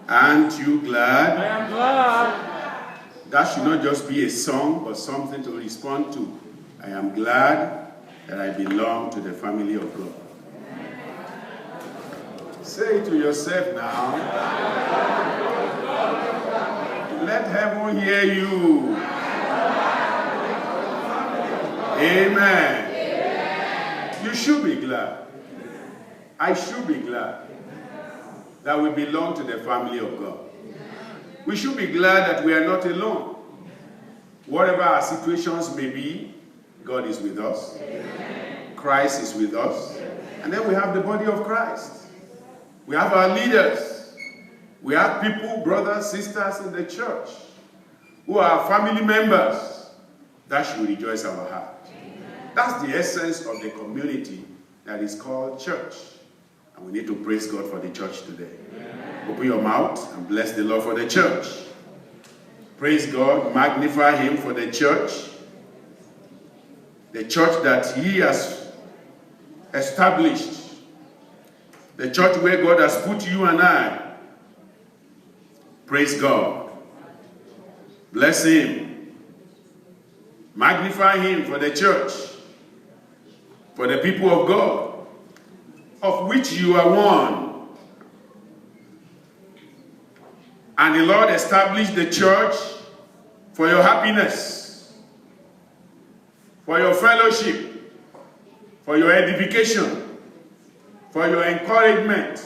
Aren't you glad? I am glad. That should not just be a song, but something to respond to. I am glad that I belong to the family of God. Say it to yourself now. Let heaven hear you. Amen. You should be glad. I should be glad that we belong to the family of God. We should be glad that we are not alone. Whatever our situations may be, God is with us. Christ is with us. And then we have the body of Christ. We have our leaders. We have people, brothers, sisters in the church who are family members. That should rejoice our heart. That's the essence of the community that is called church. And we need to praise God for the church today. Open your mouth and bless the Lord for the church. Praise God, magnify him for the church. The church that he has established. The church where God has put you and I. Praise God. Bless him. Magnify him for the church. For the people of God, of which you are one. And the Lord established the church for your happiness, for your fellowship, for your edification, for your encouragement,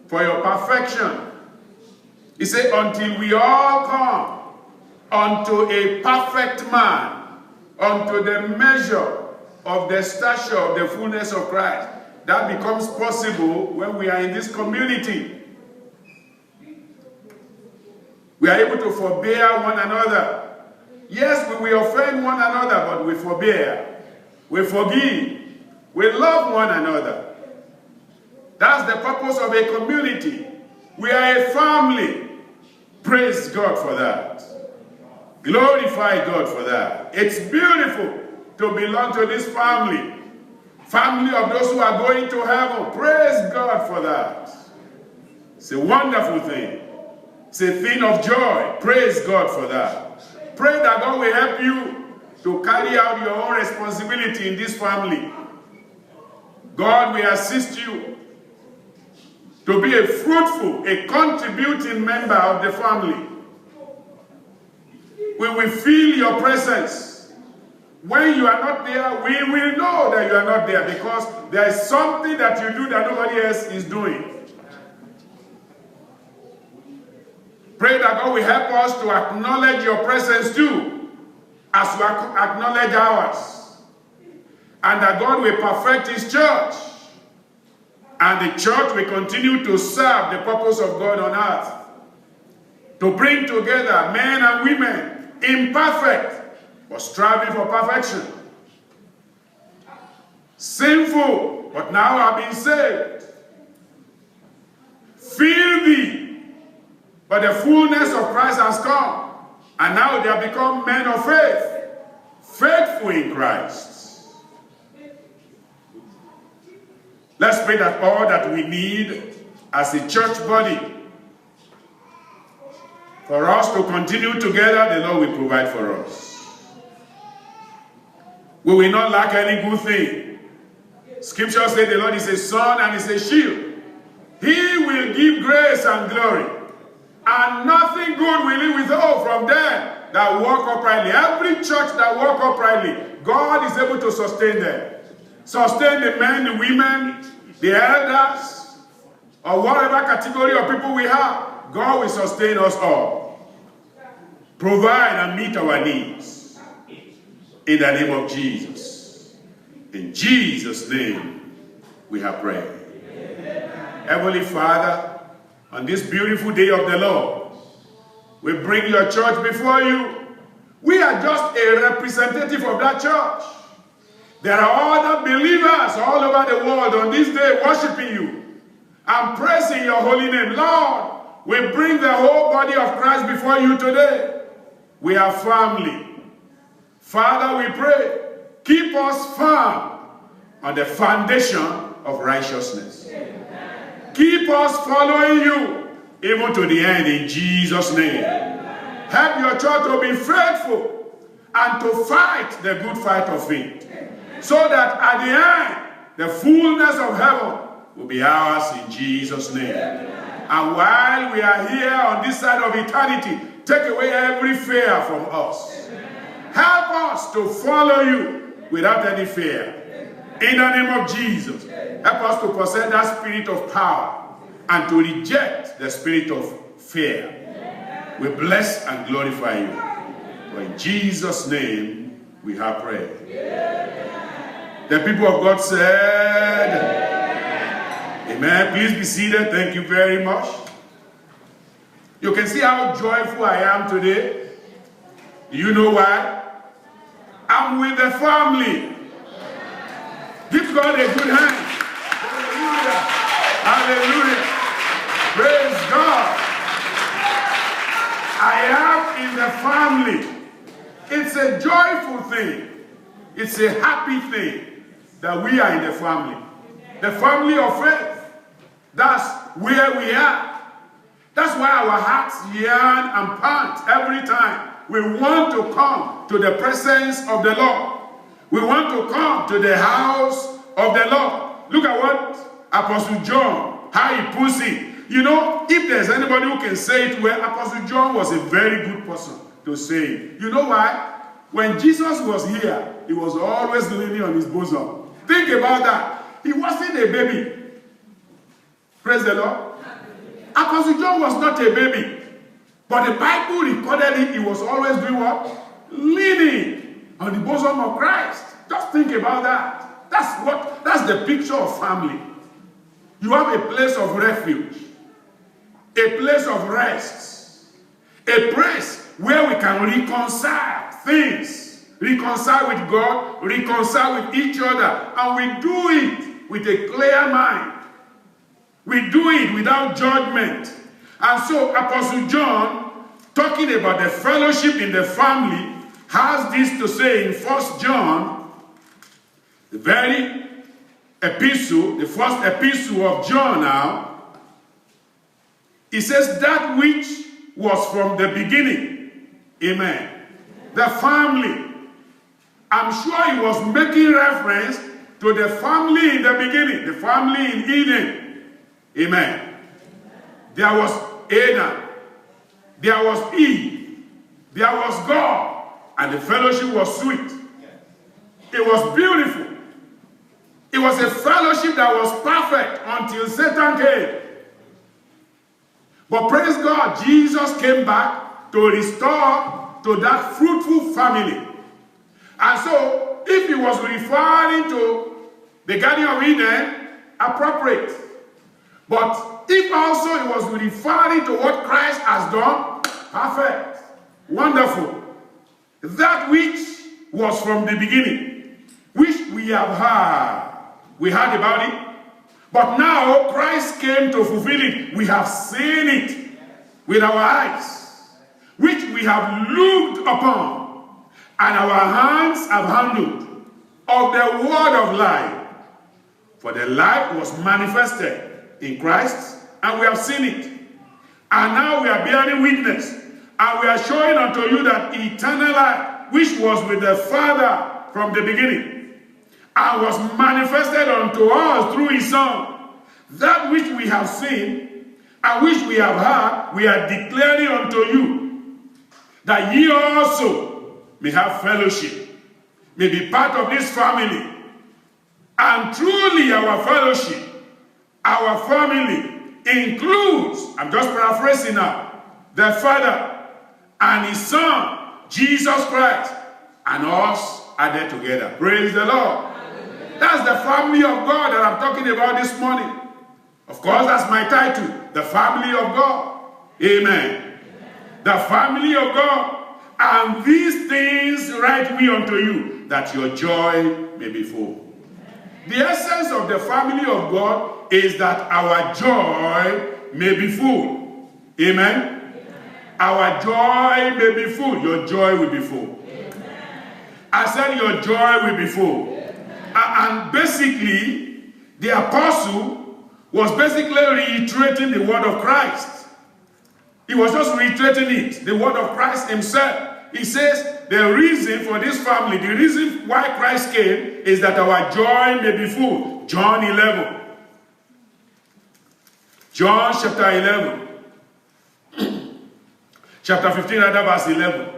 for your perfection. He said, until we all come unto a perfect man, unto the measure of the stature of the fullness of Christ. That becomes possible when we are in this community. We are able to forbear one another. Yes, we will offend one another, but we forbear. We forgive. We love one another. That's the purpose of a community. We are a family. Praise God for that. Glorify God for that. It's beautiful to belong to this family. Family of those who are going to heaven. Praise God for that. It's a wonderful thing. It's a thing of joy. Praise God for that. Pray that God will help you to carry out your own responsibility in this family. God will assist you to be a fruitful, a contributing member of the family. We will feel your presence. When you are not there, we will know that you are not there because there is something that you do that nobody else is doing. Pray that God will help us to acknowledge your presence too, as we acknowledge ours. And that God will perfect his church. And the church will continue to serve the purpose of God on earth. To bring together men and women, imperfect, but striving for perfection. Sinful, but now have been saved. Filthy, but the fullness of Christ has come. And now they have become men of faith, faithful in Christ. Let's pray that all that we need as a church body, for us to continue together, the Lord will provide for us. We will not lack any good thing. Scripture says the Lord is a sun and is a shield. He will give grace and glory. And nothing good will he withhold from them that walk uprightly. Every church that walk uprightly, God is able to sustain them. Sustain the men, the women, the elders, or whatever category of people we have. God will sustain us all. Provide and meet our needs. In the name of Jesus. In Jesus' name, we have prayed. Amen. Heavenly Father, on this beautiful day of the Lord, we bring your church before you. We are just a representative of that church. There are other believers all over the world on this day worshiping you and praising your holy name. Lord, we bring the whole body of Christ before you today. We are family. Father, we pray, keep us firm on the foundation of righteousness. Keep us following you even to the end in Jesus' name. Help your church to be faithful and to fight the good fight of faith, so that at the end, the fullness of heaven will be ours in Jesus' name. And while we are here on this side of eternity, take away every fear from us. Help us to follow you without any fear. In the name of Jesus, help us to possess that spirit of power and to reject the spirit of fear. We bless and glorify you. For in Jesus' name we have prayed. The people of God said, Amen. Please be seated. Thank you very much. You can see how joyful I am today. Do you know why? I'm with the family. Give God a good hand. Hallelujah. Hallelujah. Praise God. I am in the family. It's a joyful thing. It's a happy thing that we are in the family. The family of faith. That's where we are. That's why our hearts yearn and pant every time we want to come to the presence of the Lord. We want to come to the house of the Lord. Look at what Apostle John, how he puts it. You know, if there's anybody who can say it well, Apostle John was a very good person to say it. You know why? When Jesus was here, he was always leaning on his bosom. Think about that. He wasn't a baby. Praise the Lord. Apostle John was not a baby. But the Bible recorded it. He was always doing what? Leaning on the bosom of Christ. Just think about that. That's the picture of family. You have a place of refuge. A place of rest. A place where we can reconcile things. Reconcile with God, reconcile with each other. And we do it with a clear mind. We do it without judgment. And so Apostle John, talking about the fellowship in the family, has this to say in 1 John, the very epistle, the first epistle of John now. He says that which was from the beginning. Amen. The family. I'm sure he was making reference to the family in the beginning, the family in Eden. Amen. There was Adam, there was Eve, there was God, and the fellowship was sweet. It was beautiful. It was a fellowship that was perfect until Satan came. But praise God, Jesus came back to restore to that fruitful family. And so, if he was referring to the Garden of Eden, appropriate. But if also he was referring to what Christ has done, perfect, wonderful. That which was from the beginning, which we have heard. We heard about it. But now Christ came to fulfill it. We have seen it with our eyes, which we have looked upon, and our hands have handled of the word of life. For the life was manifested in Christ, and we have seen it. And now we are bearing witness, and we are showing unto you that eternal life, which was with the Father from the beginning, and was manifested unto us through his Son. That which we have seen, and which we have heard, we are declaring unto you, that ye also may have fellowship, may be part of this family. And truly our fellowship, our family includes, I'm just paraphrasing now, the Father and his Son, Jesus Christ, and us are there together. Praise the Lord. That's the family of God that I'm talking about this morning. Of course, that's my title, the family of God. Amen. The family of God. And these things write we unto you, that your joy may be full. The essence of the family of God is that our joy may be full. Amen. Our joy may be full. Your joy will be full. I said your joy will be full. And basically, the apostle was basically reiterating the word of Christ. He was just reiterating it, the word of Christ himself. He says, the reason for this family, the reason why Christ came is that our joy may be full. John 11. John chapter 11. Chapter 15, rather, verse 11.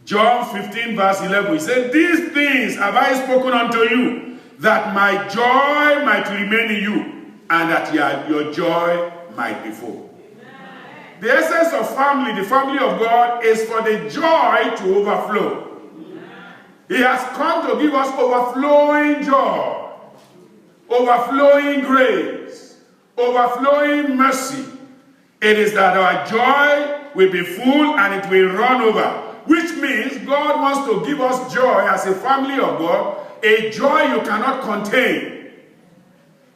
John 15, verse 11. He said, these things have I spoken unto you, that my joy might remain in you, and that your joy might be full. The essence of family, the family of God, is for the joy to overflow. He has come to give us overflowing joy, overflowing grace, overflowing mercy. It is that our joy will be full and it will run over, which means God wants to give us joy as a family of God, a joy you cannot contain,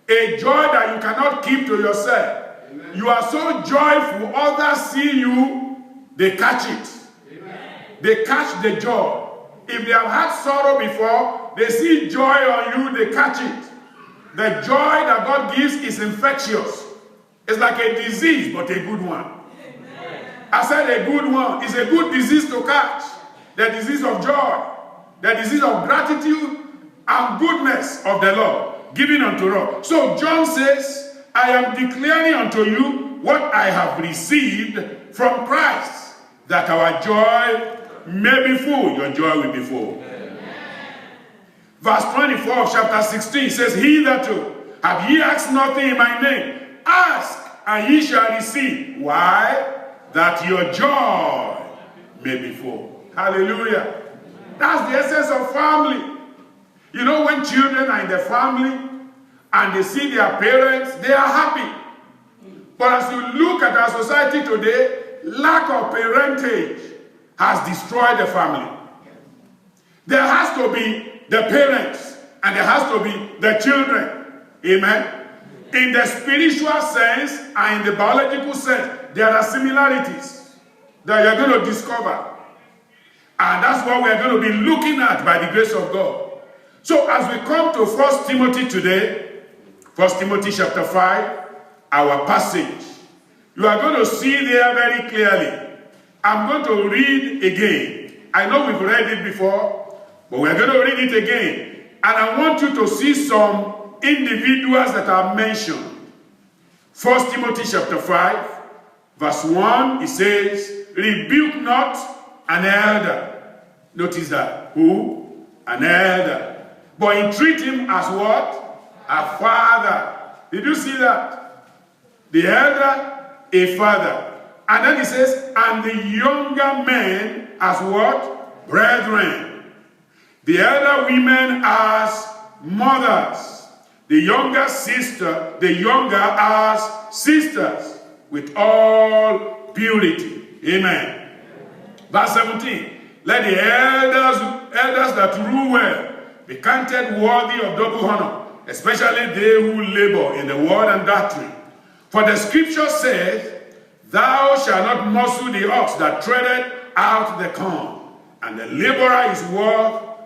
a joy that you cannot keep to yourself. Amen. You are so joyful, others see you, they catch it. Amen. They catch the joy. If they have had sorrow before, they see joy on you, they catch it. The joy that God gives is infectious. It's like a disease, but a good one. Amen. I said a good one. It's a good disease to catch. The disease of joy, the disease of gratitude and goodness of the Lord, given unto us. So John says, I am declaring unto you what I have received from Christ, that our joy may be full. Your joy will be full. Amen. Verse 24 of chapter 16 says, hitherto have ye asked nothing in my name. Ask, and ye shall receive. Why? That your joy may be full. Hallelujah. That's the essence of family. You know, when children are in the family and they see their parents, they are happy. But as you look at our society today, lack of parentage has destroyed the family. There has to be the parents and there has to be the children. Amen. In the spiritual sense and in the biological sense, there are similarities that you're going to discover. And that's what we're going to be looking at by the grace of God. So as we come to 1 Timothy today, 1 Timothy chapter 5, our passage, you are going to see there very clearly. I'm going to read again. I know we've read it before, but we're going to read it again. And I want you to see some individuals that are mentioned. 1 Timothy chapter 5, verse 1, it says, rebuke not an elder. Notice that. Who? An elder. But entreat him as what? A father. Did you see that? The elder, a father. And then he says, and the younger men as what? Brethren. The elder women as mothers. The younger sister, the younger as sisters, with all purity. Amen. Verse 17. Let the elders that rule well be counted worthy of double honor, especially they who labor in the word and doctrine. For the scripture says, thou shalt not muzzle the ox that treadeth out the corn, and the laborer is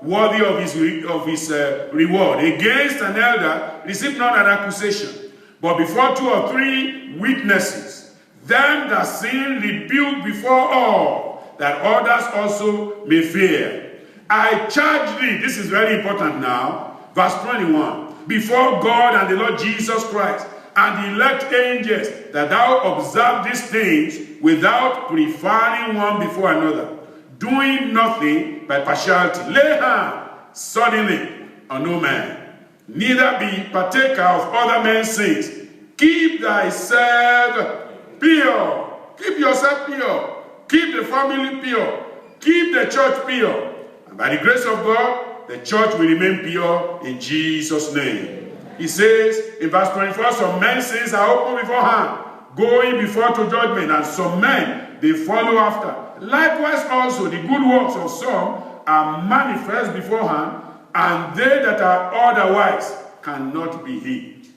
worthy of his reward. Against an elder, receive not an accusation, but before 2 or 3 witnesses, them that sin rebuke before all, that others also may fear. I charge thee, this is very important now, verse 21, before God and the Lord Jesus Christ, and the elect angels, that thou observe these things without preferring one before another, doing nothing by partiality. Lay hand suddenly on no man, neither be partaker of other men's sins. Keep thyself pure. Keep yourself pure. Keep the family pure. Keep the church pure. And by the grace of God, the church will remain pure in Jesus' name. He says in verse 24, some men's sins are open beforehand, going before to judgment, and some men they follow after. Likewise also the good works of some are manifest beforehand, and they that are otherwise cannot be hid.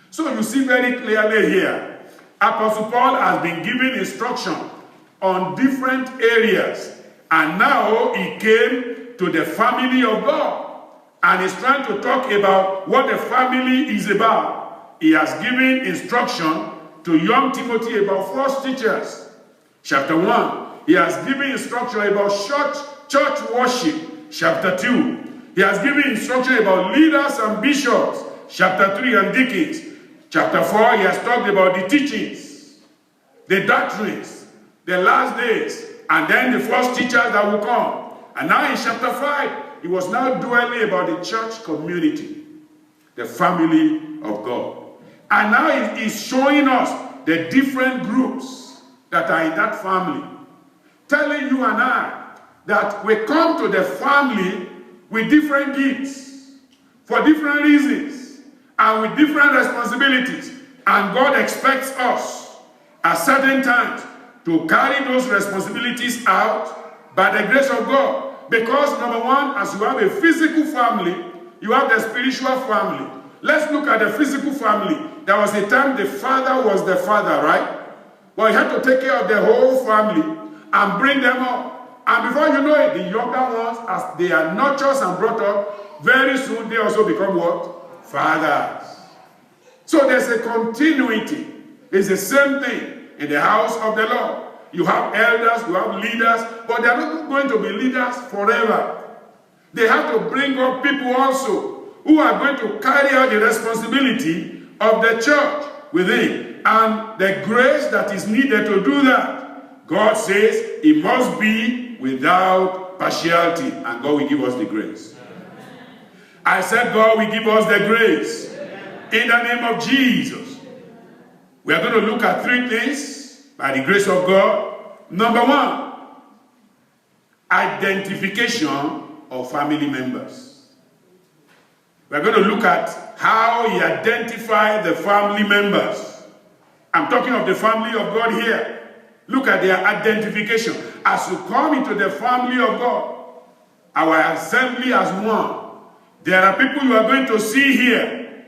So you see very clearly here, Apostle Paul has been given instruction on different areas, and now he came to the family of God, and he's trying to talk about what the family is about. He has given instruction to young Timothy about false teachers. Chapter 1, he has given instruction about church worship. Chapter 2, he has given instruction about leaders and bishops. Chapter 3, and deacons. Chapter 4, he has talked about the teachings, the doctrines, the last days, and then the false teachers that will come. And now in chapter 5, he was now dwelling about the church community, the family of God. And now he's showing us the different groups that are in that family, telling you and I that we come to the family with different gifts, for different reasons, and with different responsibilities. And God expects us at certain times to carry those responsibilities out by the grace of God. Because number one, as you have a physical family, you have the spiritual family. Let's look at the physical family. There was a time the father was the father, right? Well, he had to take care of the whole family and bring them up. And before you know it, the younger ones, as they are nurtured and brought up, very soon they also become what? Fathers. So there's a continuity. It's the same thing in the house of the Lord. You have elders, you have leaders, but they are not going to be leaders forever. They have to bring up people also who are going to carry out the responsibility of the church within, and the grace that is needed to do that. God says it must be without partiality, and God will give us the grace. I said God will give us the grace in the name of Jesus. We are going to look at three things by the grace of God. Number one, identification of family members. We are going to look at how he identified the family members. I'm talking of the family of God here. Look at their identification. As you come into the family of God, our assembly as one, there are people you are going to see here.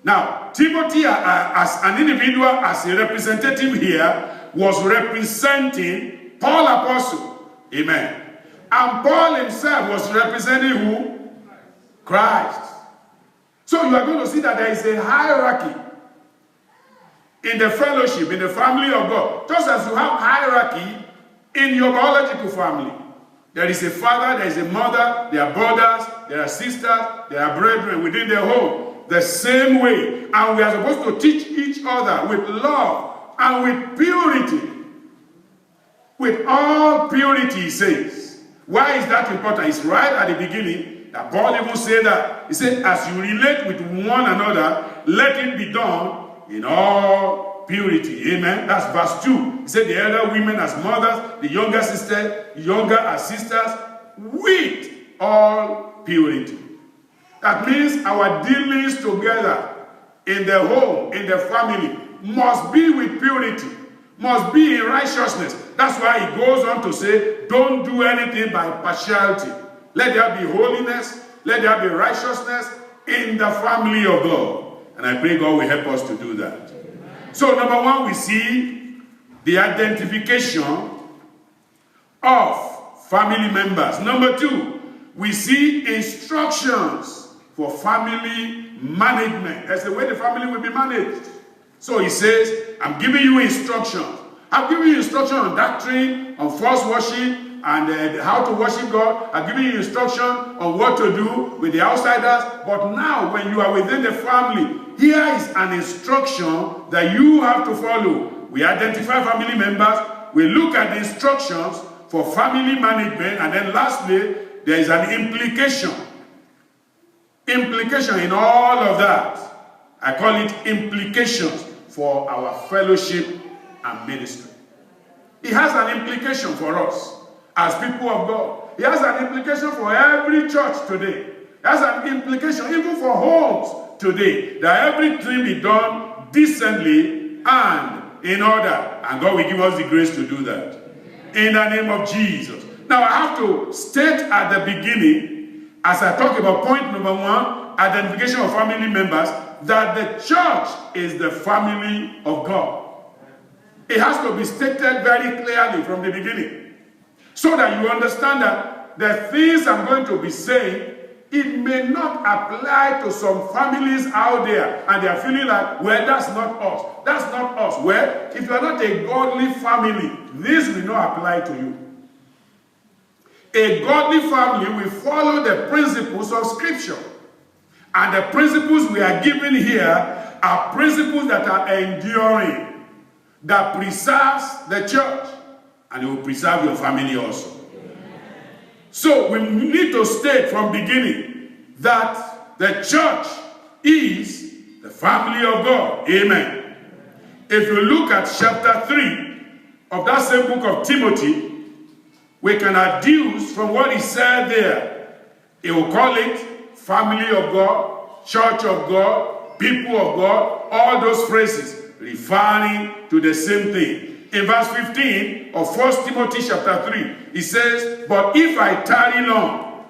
Now, Timothy, as an individual, as a representative here, was representing Paul Apostle. Amen. And Paul himself was representing who? Christ. So you are going to see that there is a hierarchy in the fellowship, in the family of God. Just as you have hierarchy in your biological family. There is a father, there is a mother, there are brothers, there are sisters, there are brethren within the home. The same way. And we are supposed to teach each other with love and with purity. With all purity, he says. Why is that important? It's right at the beginning that Paul even said that. He said, as you relate with one another, let it be done in all purity. Amen. That's verse 2. He said, the elder women as mothers, the younger as sisters, with all purity. That means our dealings together in the home, in the family, must be with purity, must be in righteousness. That's why he goes on to say, don't do anything by partiality. Let there be holiness, let there be righteousness in the family of God. And I pray God will help us to do that. So number one, we see the identification of family members. Number two, we see instructions for family management. That's the way the family will be managed. So he says, I'm giving you instructions. I've given you instruction on doctrine, on false worship, and how to worship God. I've given you instruction on what to do with the outsiders. But now, when you are within the family, here is an instruction that you have to follow. We identify family members. We look at the instructions for family management. And then lastly, there is an implication. Implication in all of that. I call it implications for our fellowship and ministry. It has an implication for us as people of God. It has an implication for every church today. It has an implication even for homes today. That everything be done decently and in order. And God will give us the grace to do that. In the name of Jesus. Now I have to state at the beginning, as I talk about point number one, identification of family members, that the church is the family of God. It has to be stated very clearly from the beginning, so that you understand that the things I'm going to be saying it may not apply to some families out there, and they are feeling like, well, that's not us. That's not us. Well, if you are not a godly family, this will not apply to you. A godly family will follow the principles of Scripture. And the principles we are given here are principles that are enduring, that preserves the church, and it will preserve your family also. So we need to state from beginning that the church is the family of God. Amen. If you look at chapter 3 of that same book of Timothy, we can deduce from what he said there. He will call it family of God, church of God, people of God, all those phrases referring to the same thing. In verse 15 of 1 Timothy chapter 3, he says, but if I tarry long,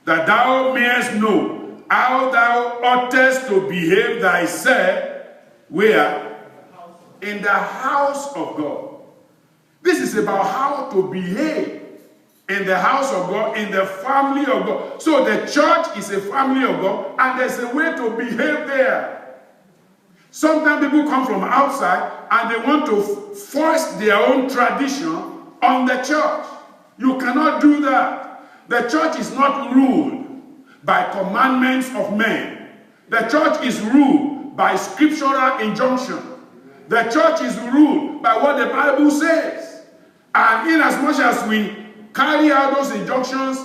that thou mayest know how thou oughtest to behave thyself, where? In the house of God. This is about how to behave in the house of God, in the family of God. So the church is a family of God, and there's a way to behave there. Sometimes people come from outside and they want to force their own tradition on the church. You cannot do that. The church is not ruled by commandments of men. The church is ruled by scriptural injunction. The church is ruled by what the Bible says. And in as much as we carry out those injunctions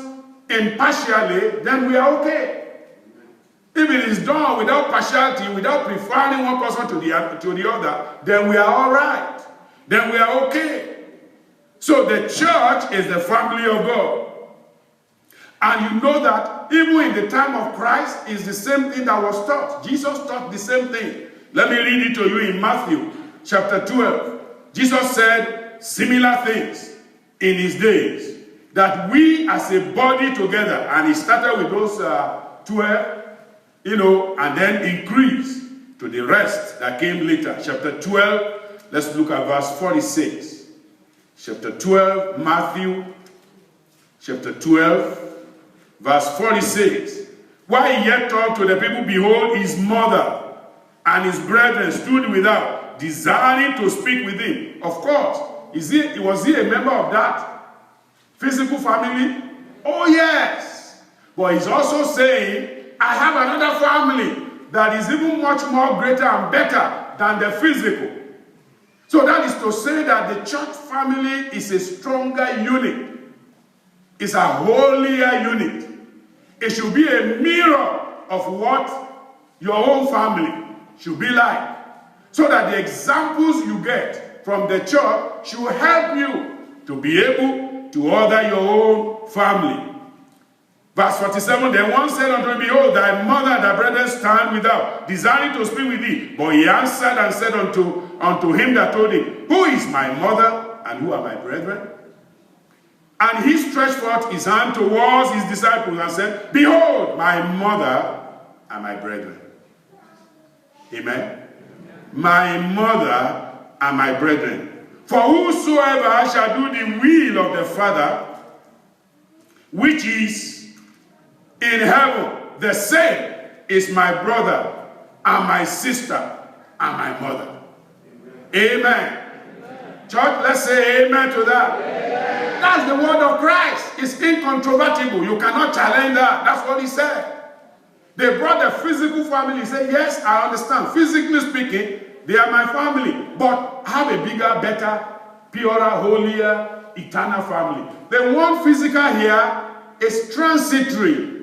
impartially, then we are okay. If it is done without partiality, without preferring one person to the other, then we are all right. Then we are okay. So the church is the family of God. And you know that even in the time of Christ, is the same thing that was taught. Jesus taught the same thing. Let me read it to you in Matthew chapter 12. Jesus said similar things in his days, that we as a body together, and he started with those 12, and then increased to the rest that came later. Chapter 12, let's look at verse 46. Chapter 12, Matthew, chapter 12, verse 46. While he yet talked to the people, behold, his mother and his brethren stood without, desiring to speak with him. Of course, was he a member of that physical family? Oh, yes. But he's also saying, I have another family that is even much more greater and better than the physical. So that is to say that the church family is a stronger unit. It's a holier unit. It should be a mirror of what your own family should be like. So that the examples you get from the church should help you to be able to order your own family. Verse 47, then one said unto him, behold, thy mother and thy brethren stand without, desiring to speak with thee. But he answered and said unto him that told him, who is my mother and who are my brethren? And he stretched forth his hand towards his disciples and said, behold, my mother and my brethren. Amen. My mother and my brethren. For whosoever shall do the will of the Father, which is in heaven, the same is my brother and my sister and my mother. Amen. Amen. Church, let's say amen to that. Amen. That's the word of Christ. It's incontrovertible. You cannot challenge that. That's what he said. They brought the physical family. He said, yes, I understand. Physically speaking, they are my family. But I have a bigger, better, purer, holier, eternal family. The one physical here is transitory.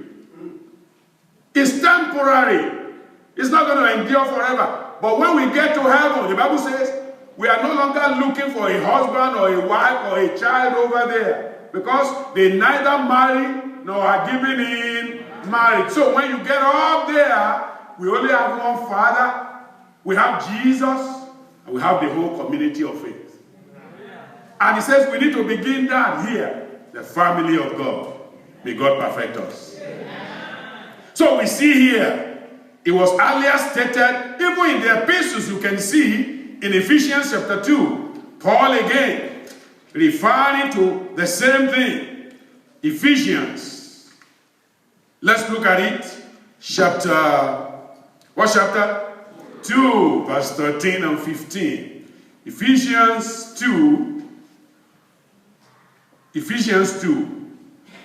It's temporary. It's not going to endure forever. But when we get to heaven, the Bible says, we are no longer looking for a husband or a wife or a child over there. Because they neither marry nor are given in marriage. So when you get up there, we only have one Father. We have Jesus. And we have the whole community of faith. And he says we need to begin that here. The family of God. May God perfect us. So we see here, it was earlier stated, even in the epistles you can see, in Ephesians chapter 2, Paul again, referring to the same thing. Ephesians, Let's look at it. What chapter? 2, verse 13 and 15. Ephesians 2.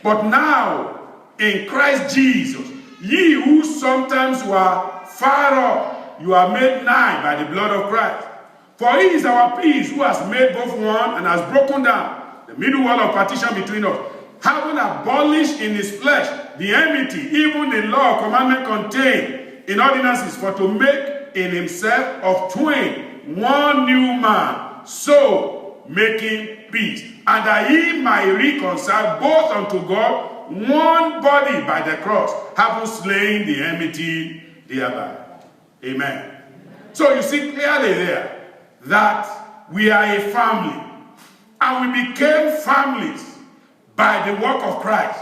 But now, in Christ Jesus, ye who sometimes were far off, you are made nigh by the blood of Christ. For he is our peace, who has made both one and has broken down the middle wall of partition between us, having abolished in his flesh the enmity, even the law of commandment contained in ordinances, for to make in himself of twain one new man, so making peace, and that he might reconcile both unto God one body by the cross, having slain the enmity thereby. Amen. So you see clearly there that we are a family, and we became families by the work of Christ,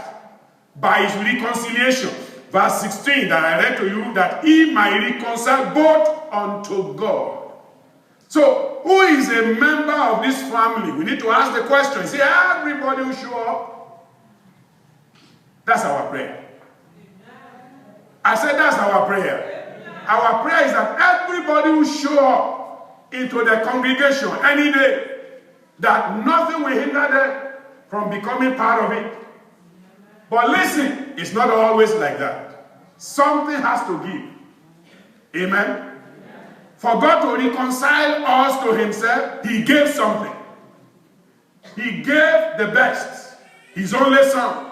by his reconciliation. Verse 16 that I read to you, that he might reconcile both unto God. So, who is a member of this family? We need to ask the question. See, everybody who show up, that's our prayer. I said that's our prayer. Our prayer is that everybody who show up into the congregation any day, that nothing will hinder them from becoming part of it. But listen, it's not always like that. Something has to give. Amen? For God to reconcile us to himself, he gave something. He gave the best, his only son.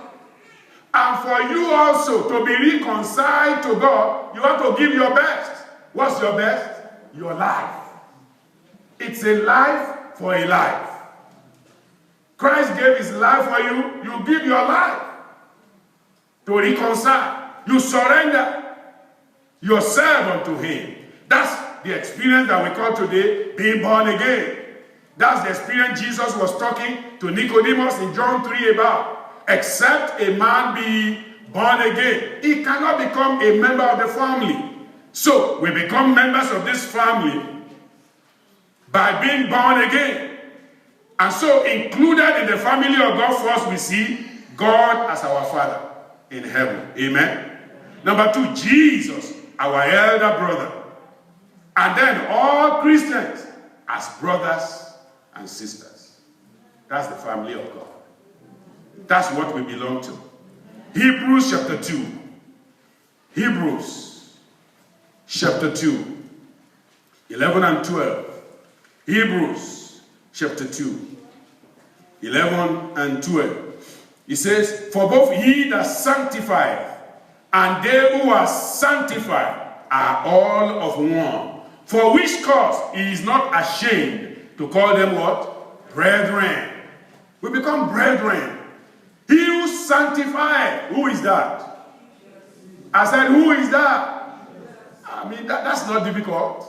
And for you also to be reconciled to God, you have to give your best. What's your best? Your life. It's a life for a life. Christ gave his life for you. You give your life to reconcile. You surrender yourself unto him. That's the experience that we call today being born again. That's the experience Jesus was talking to Nicodemus in John 3 about. Except a man be born again, he cannot become a member of the family. So we become members of this family by being born again. And so included in the family of God, first we see God as our Father in heaven. Amen. Number 2, Jesus, our elder brother. And then all Christians as brothers and sisters. That's the family of God. That's what we belong to. Hebrews chapter 2. Hebrews chapter 2. 11 and 12. Hebrews chapter 2. 11 and 12. It says, for both he that sanctified and they who are sanctified are all of one. For which cause he is not ashamed to call them what? Brethren. We become brethren. He who sanctified, who is that? I said, who is that? I mean, that's not difficult.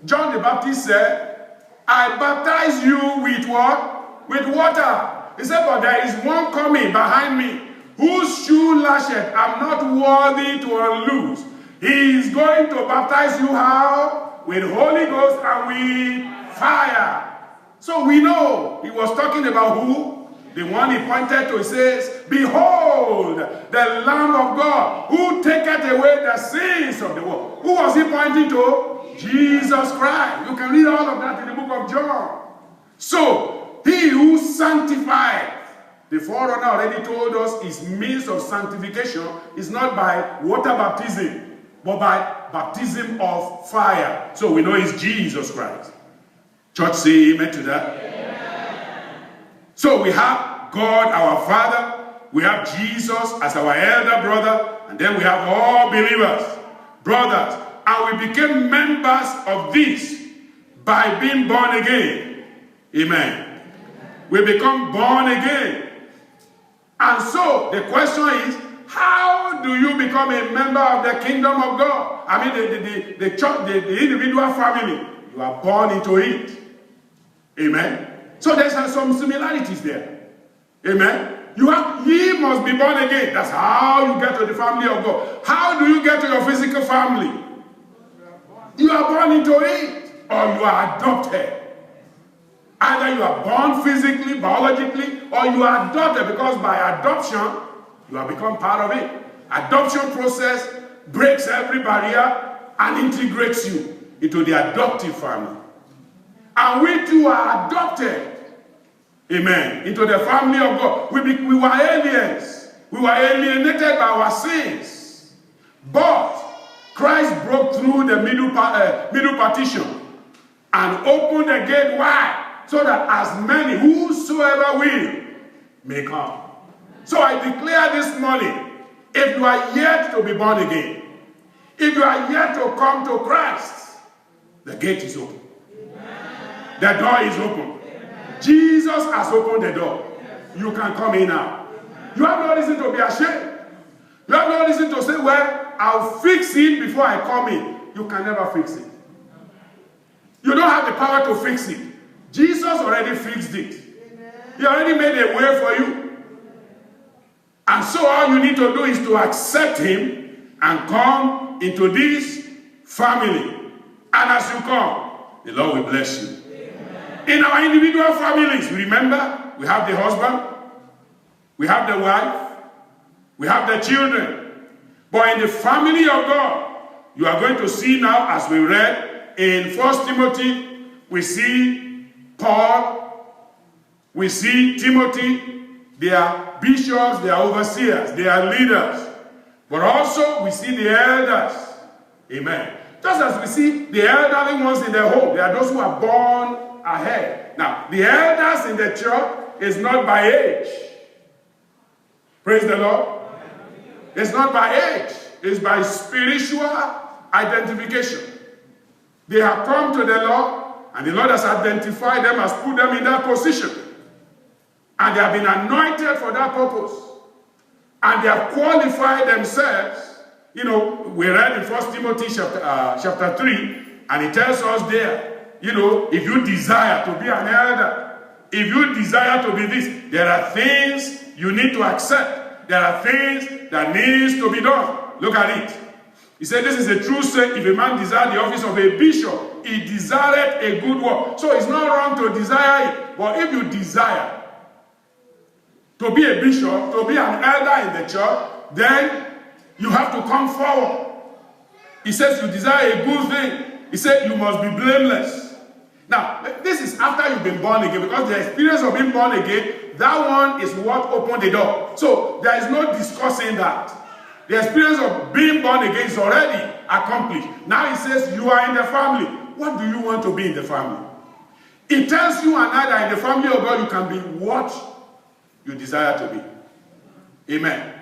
John the Baptist said, I baptize you with what? With water. He said, but there is one coming behind me, whose shoe lashes I'm not worthy to unloose. He is going to baptize you how? With Holy Ghost and with fire. So we know he was talking about who? The one he pointed to, says, behold, the Lamb of God, who taketh away the sins of the world. Who was he pointing to? Jesus Christ. You can read all of that in the book of John. So, he who sanctified, the forerunner already told us his means of sanctification is not by water baptism, but by baptism of fire. So we know it's Jesus Christ. Church, say amen to that. So we have God our Father, we have Jesus as our elder brother, and then we have all believers, brothers, and we became members of this by being born again. Amen. We become born again. And so the question is, how do you become a member of the kingdom of God? I mean the church, the individual family. You are born into it. Amen. So there's some similarities there. Amen. Ye must be born again. That's how you get to the family of God. How do you get to your physical family? You are born into it, or you are adopted. Either you are born physically, biologically, or you are adopted, because by adoption, you have become part of it. Adoption process breaks every barrier and integrates you into the adoptive family. And we too are adopted, amen, into the family of God. We were aliens. We were alienated by our sins. But Christ broke through the middle partition and opened the gate wide so that as many, whosoever will, may come. So I declare this morning, if you are yet to be born again, if you are yet to come to Christ, the gate is open. Amen. The door is open. Amen. Jesus has opened the door. Yes. You can come in now. Amen. You have no reason to be ashamed. You have no reason to say, well, I'll fix it before I come in. You can never fix it. You don't have the power to fix it. Jesus already fixed it. Amen. He already made a way for you. And so all you need to do is to accept him and come into this family. And as you come, the Lord will bless you. Amen. In our individual families, remember, we have the husband, we have the wife, we have the children. But in the family of God, you are going to see now, as we read in 1 Timothy, we see Paul, we see Timothy. They are bishops, they are overseers, they are leaders. But also we see the elders. Amen. Just as we see the elderly ones in the home, they are those who are born ahead. Now, the elders in the church is not by age. Praise the Lord. It's not by age. It's by spiritual identification. They have come to the Lord, and the Lord has identified them, has put them in that position. And they have been anointed for that purpose. And they have qualified themselves. You know, we read in 1 Timothy chapter 3, and it tells us there, you know, if you desire to be an elder, if you desire to be this, there are things you need to accept. There are things that needs to be done. Look at it. He said, this is a true saying, if a man desire the office of a bishop, he desireth a good work. So it's not wrong to desire it. But if you desire to be a bishop, to be an elder in the church, then you have to come forward. He says you desire a good thing. He said you must be blameless. Now, this is after you've been born again, because the experience of being born again, that one is what opened the door. So there is no discussing that. The experience of being born again is already accomplished. Now he says you are in the family. What do you want to be in the family? It tells you and I that in the family of God you can be what you desire to be. Amen.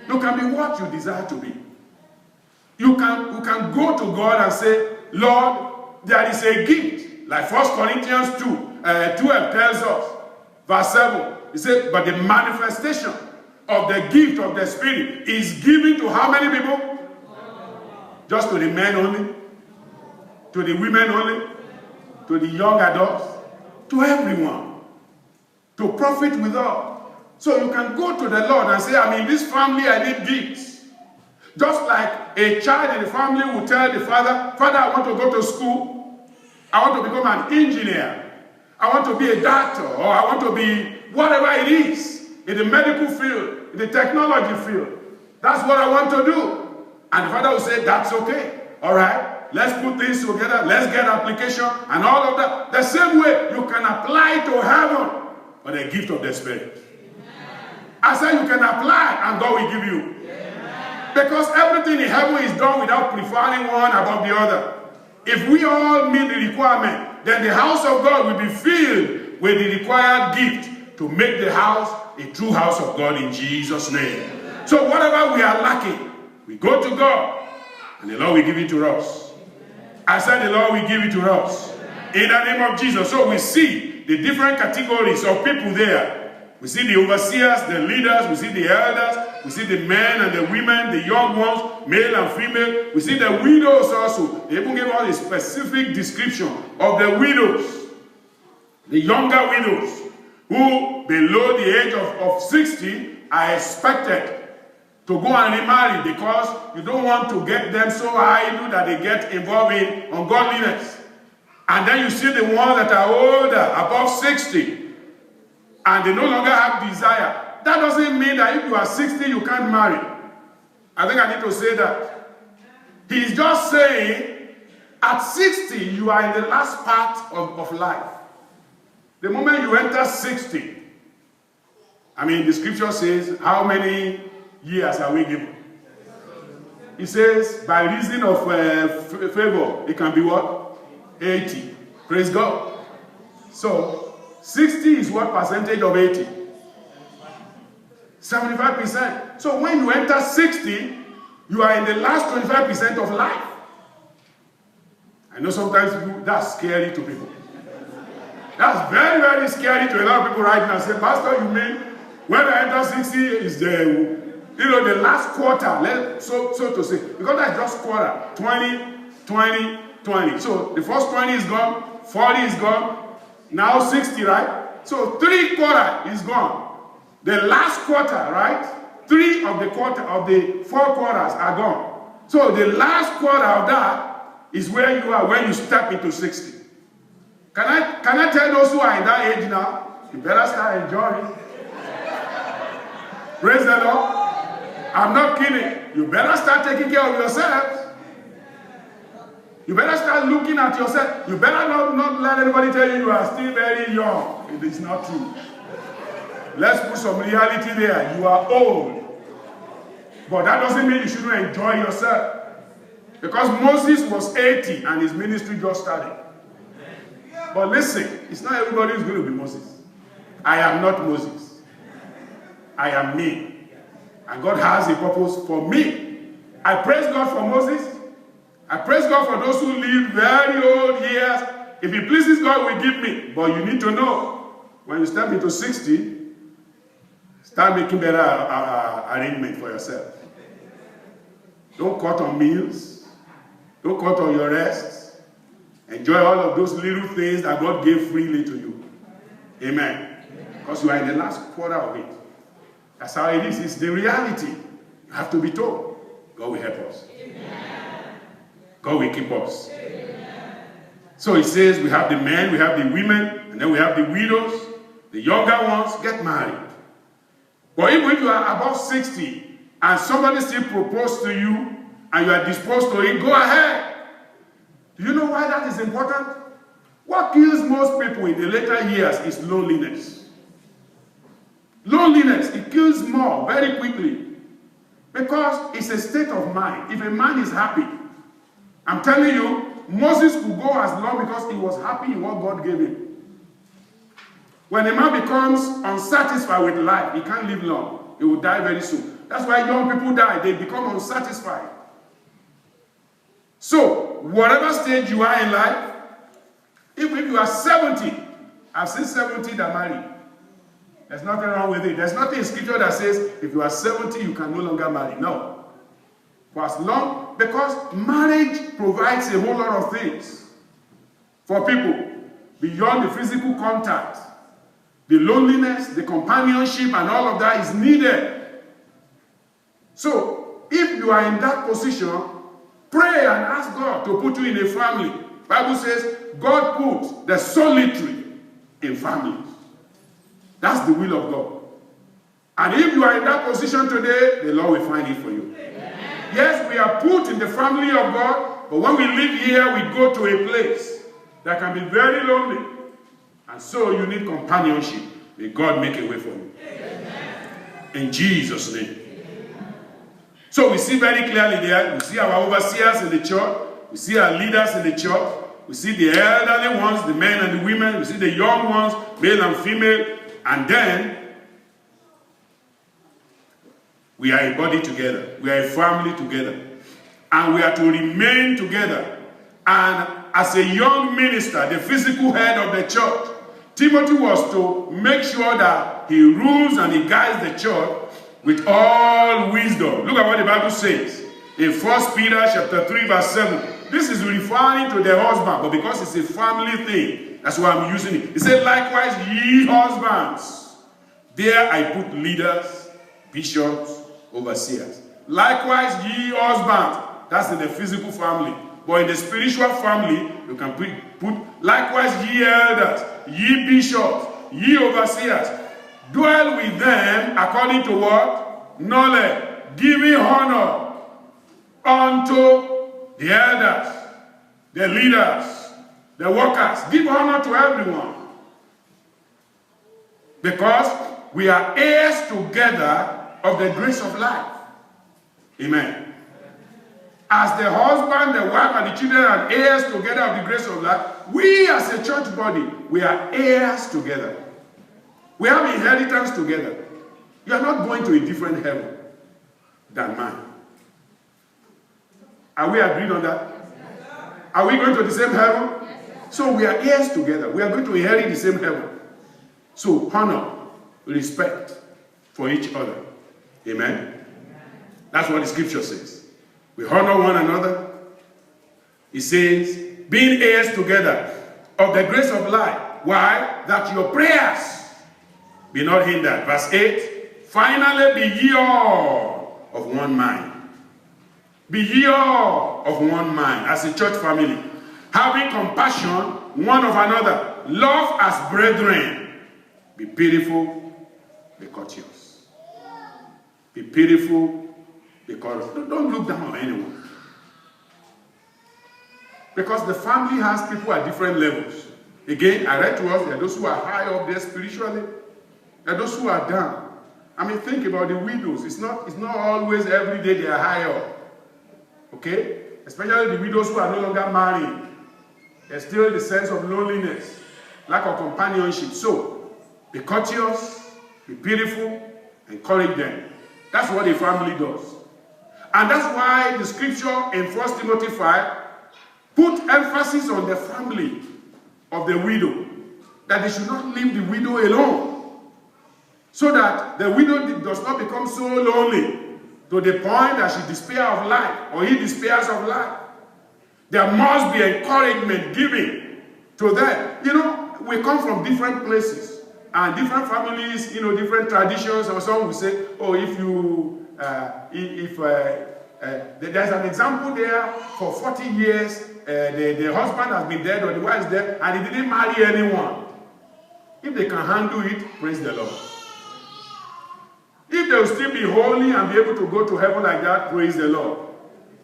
You can be what you desire to be. You can go to God and say, Lord, there is a gift. Like 1 Corinthians 12 tells us, verse 7. He said, but the manifestation of the gift of the Spirit is given to how many people? Just to the men only? To the women only? To the young adults? To everyone. To profit with all. So you can go to the Lord and say, I'm in this family, I need gifts. Just like a child in the family will tell the father, Father, I want to go to school. I want to become an engineer. I want to be a doctor. Or I want to be whatever it is. In the medical field, in the technology field. That's what I want to do. And the father will say, that's okay. All right. Let's put things together. Let's get application and all of that. The same way you can apply to heaven for the gift of the Spirit. I said you can apply and God will give you. Amen. Because everything in heaven is done without preferring one above the other. If we all meet the requirement, then the house of God will be filled with the required gift to make the house a true house of God in Jesus' name. Amen. So whatever we are lacking, we go to God and the Lord will give it to us. Amen. I said the Lord will give it to us. Amen. In the name of Jesus. So we see the different categories of people there. We see the overseers, the leaders, we see the elders, we see the men and the women, the young ones, male and female. We see the widows also. They even give us a specific description of the widows, the younger widows, who below the age of 60 are expected to go and remarry because you don't want to get them so idle that they get involved in ungodliness. And then you see the ones that are older, above 60, and they no longer have desire. That doesn't mean that if you are 60, you can't marry. I think I need to say that. He's just saying, at 60, you are in the last part of life. The moment you enter 60, the scripture says, how many years are we given? It says, by reason of favor, it can be what? 80. Praise God. So, 60 is what percentage of 80? 75%. So when you enter 60, you are in the last 25% of life. I know sometimes that's scary to people. That's very, very scary to a lot of people right now. Say, Pastor, you mean when I enter 60 is the last quarter, so to say. Because that's just quarter. 20, 20, 20. So the first 20 is gone, 40 is gone, now 60, right? So 3 quarters is gone. The last quarter, right? 3 of the 4 quarters are gone. So the last quarter of that is where you are when you step into 60. Can I tell those who are in that age now, you better start enjoying. Praise the Lord. I'm not kidding. You better start taking care of yourself. You better start looking at yourself. You better not let anybody tell you are still very young. It is not true. Let's put some reality there. You are old. But that doesn't mean you shouldn't enjoy yourself. Because Moses was 80 and his ministry just started. But listen, it's not everybody who's going to be Moses. I am not Moses. I am me. And God has a purpose for me. I praise God for Moses. I praise God for those who live very old years. If it pleases God, will give me. But you need to know, when you step into 60, start making better arrangement for yourself. Don't cut on meals. Don't cut on your rest. Enjoy all of those little things that God gave freely to you. Amen. Because you are in the last quarter of it. That's how it is. It's the reality. You have to be told. God will help us. God will keep us. So it says we have the men, we have the women, and then we have the widows. The younger ones get married. But even if you are above 60 and somebody still proposes to you and you are disposed to it, go ahead. Do you know why that is important? What kills most people in the later years is loneliness. Loneliness, it kills more very quickly. Because it's a state of mind. If a man is happy, I'm telling you, Moses could go as long because he was happy in what God gave him. When a man becomes unsatisfied with life, he can't live long. He will die very soon. That's why young people die. They become unsatisfied. So, whatever stage you are in life, even if you are 70, I've seen 70 that marry. There's nothing wrong with it. There's nothing in scripture that says if you are 70, you can no longer marry. No. For as long, because marriage provides a whole lot of things for people beyond the physical contact. The loneliness, the companionship, and all of that is needed. So, if you are in that position, pray and ask God to put you in a family. The Bible says God put the solitary in families. That's the will of God. And if you are in that position today, the Lord will find it for you. Amen. Yes, we are put in the family of God, but when we live here, we go to a place that can be very lonely. And so you need companionship. May God make a way for you. Amen. In Jesus' name. So we see very clearly there, we see our overseers in the church, we see our leaders in the church, we see the elderly ones, the men and the women, we see the young ones, male and female, and then we are a body together, we are a family together, and we are to remain together. And as a young minister, the physical head of the church, Timothy was to make sure that he rules and he guides the church with all wisdom. Look at what the Bible says in 1 Peter chapter 3 verse 7. This is referring to the husband, but because it's a family thing, that's why I'm using it. It says, likewise, ye husbands, there I put leaders, bishops, overseers. Likewise, ye husbands, that's in the physical family. But in the spiritual family, you can put likewise, ye elders, ye bishops, ye overseers. Dwell with them according to what? Knowledge, giving honor unto the elders, the leaders, the workers. Give honor to everyone. Because we are heirs together of the grace of life. Amen. As the husband, the wife, and the children are heirs together of the grace of life, we as a church body, we are heirs together. We have inheritance together. You are not going to a different heaven than mine. Are we agreed on that? Are we going to the same heaven? So we are heirs together. We are going to inherit the same heaven. So honor, respect for each other. Amen? That's what the scripture says. We honor one another. It says, being heirs together of the grace of life. Why? That your prayers be not hindered. Verse 8, finally be ye all of one mind. Be ye all of one mind as a church family, having compassion one of another, love as brethren. Be pitiful, be courteous. Be pitiful, be courteous. Don't look down on anyone. Because the family has people at different levels. Again, I read to us, there are those who are high up there spiritually. There are those who are down. I mean, think about the widows. It's not always every day they are high up. Okay? Especially the widows who are no longer married. There's still the sense of loneliness, lack of companionship. So, be courteous, be pitiful, encourage them. That's what a family does. And that's why the scripture in 1 Timothy 5 put emphasis on the family of the widow, that they should not leave the widow alone, so that the widow does not become so lonely to the point that she despairs of life, or he despairs of life. There must be encouragement given to them. You know, we come from different places and different families, you know, different traditions. Or some will say, oh, there's an example there for 40 years, the husband has been dead or the wife is dead, and he didn't marry anyone. If they can handle it, praise the Lord. If they will still be holy and be able to go to heaven like that, praise the Lord.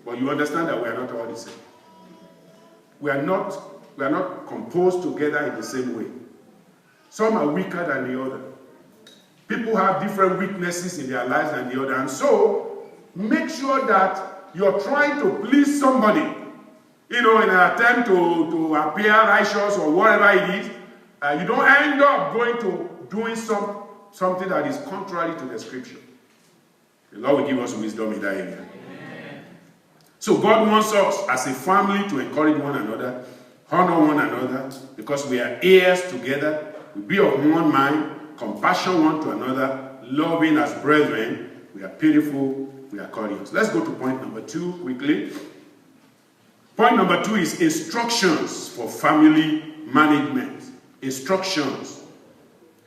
But you understand that we are not all the same. We are not composed together in the same way. Some are weaker than the other. People have different weaknesses in their lives than the other. And so, make sure that you're trying to please somebody, you know, in an attempt to appear righteous or whatever it is. You don't end up going to doing something that is contrary to the scripture. The Lord will give us wisdom in that area. Amen. So God wants us as a family to encourage one another, honor one another, because we are heirs together. We be of one mind, compassion one to another, loving as brethren. We are pitiful, we are courteous. Let's go to point number 2 quickly. Point number 2 is instructions for family management. Instructions.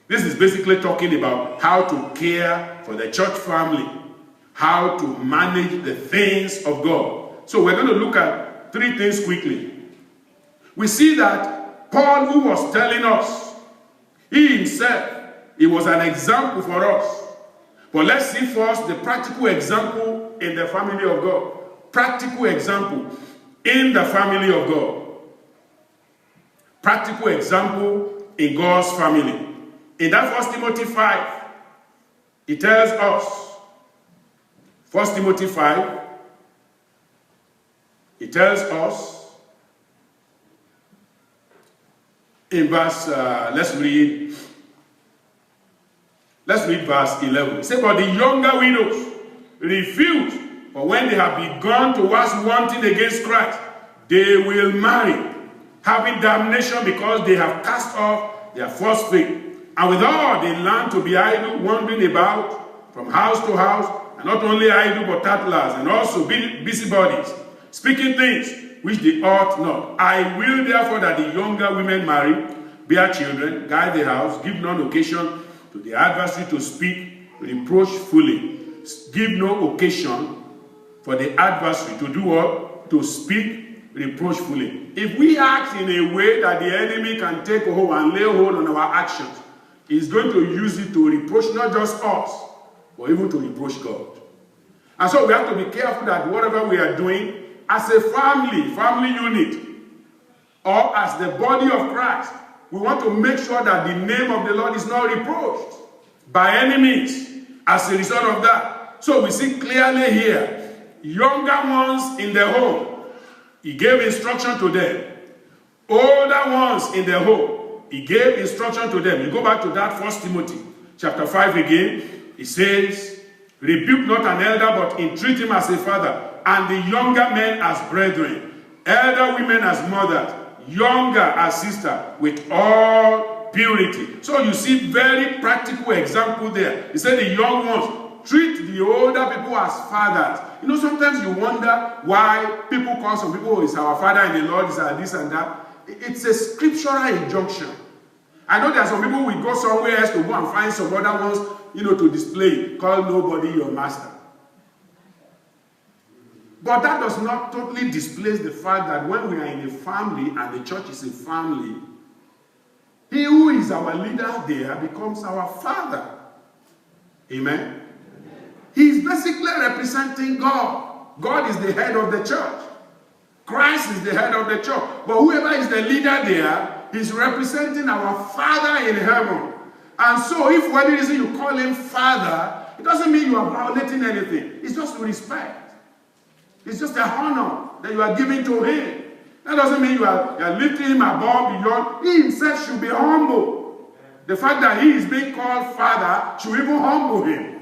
This is basically talking about how to care for the church family, how to manage the things of God. So we're going to look at 3 things quickly. We see that Paul, who was telling us, he himself, he was an example for us. But let's see first the practical example in the family of God. Practical example in the family of God. Practical example in God's family. In that 1 Timothy 5, it tells us, 1 Timothy 5, it tells us, in verse, let's read verse 11. It says, but the younger widows refuse, for when they have begun to wax wanting against Christ, they will marry, having damnation because they have cast off their first faith. And with all, they learn to be idle, wandering about from house to house, and not only idle, but tattlers, and also busybodies, speaking things which they ought not. I will therefore that the younger women marry, bear children, guide the house, give none occasion to the adversary to speak reproachfully. Give no occasion for the adversary to do what? To speak reproachfully. If we act in a way that the enemy can take hold and lay hold on our actions, he's going to use it to reproach not just us, but even to reproach God. And so we have to be careful that whatever we are doing as a family unit, or as the body of Christ, we want to make sure that the name of the Lord is not reproached by any means as a result of that. So we see clearly here, younger ones in the home, he gave instruction to them. Older ones in the home, he gave instruction to them. You go back to that 1 Timothy chapter 5 again, it says, rebuke not an elder, but entreat him as a father, and the younger men as brethren, elder women as mothers, younger as sisters, with all purity. So you see very practical example there. He said the young ones, treat the older people as fathers. You know, sometimes you wonder why people call some people, oh, it's our father in the Lord, it's our this and that. It's a scriptural injunction. I know there are some people we go somewhere else to go and find some other ones, you know, to display. Call nobody your master. But that does not totally displace the fact that when we are in a family and the church is a family, he who is our leader there becomes our father. Amen? He is basically representing God. God is the head of the church. Christ is the head of the church. But whoever is the leader there is representing our Father in heaven. And so if for any reason you call him Father, it doesn't mean you are violating anything. It's just respect. It's just a honor that you are giving to him. That doesn't mean you are lifting him above, beyond. He himself should be humble. The fact that he is being called Father should even humble him.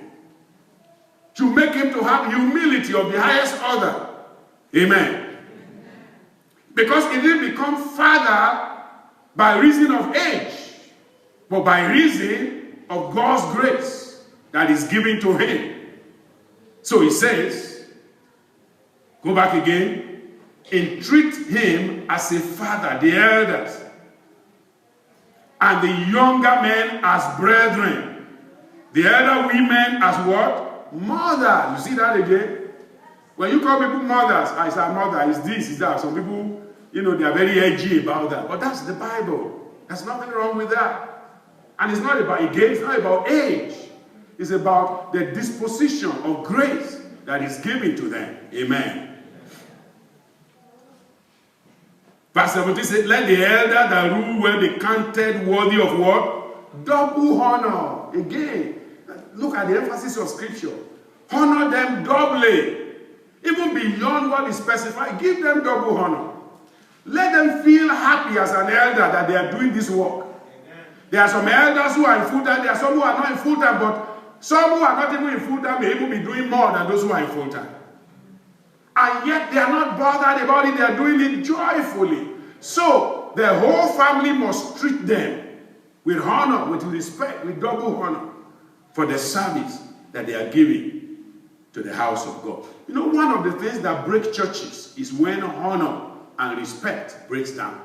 To make him to have humility of the highest order. Amen. Because he didn't become Father by reason of age, but by reason of God's grace that is given to him. So he says, go back again, entreat him as a father, the elders, and the younger men as brethren, the elder women as what? Mother. You see that again? When you call people mothers, it's a mother, it's this, it's that. Some people, you know, they are very edgy about that. But that's the Bible. There's nothing wrong with that. And it's not about, again, it's not about age. It's about the disposition of grace that is given to them. Amen. Verse 17 says, let the elder that rule well be counted worthy of what? Double honor. Again, look at the emphasis of Scripture. Honor them doubly. Even beyond what is specified, give them double honor. Let them feel happy as an elder that they are doing this work. Amen. There are some elders who are in full-time, there are some who are not in full-time, but some who are not even in full-time may even be doing more than those who are in full-time. And yet they are not bothered about it, they are doing it joyfully. So the whole family must treat them with honor, with respect, with double honor for the service that they are giving to the house of God. You know, one of the things that break churches is when honor and respect breaks down.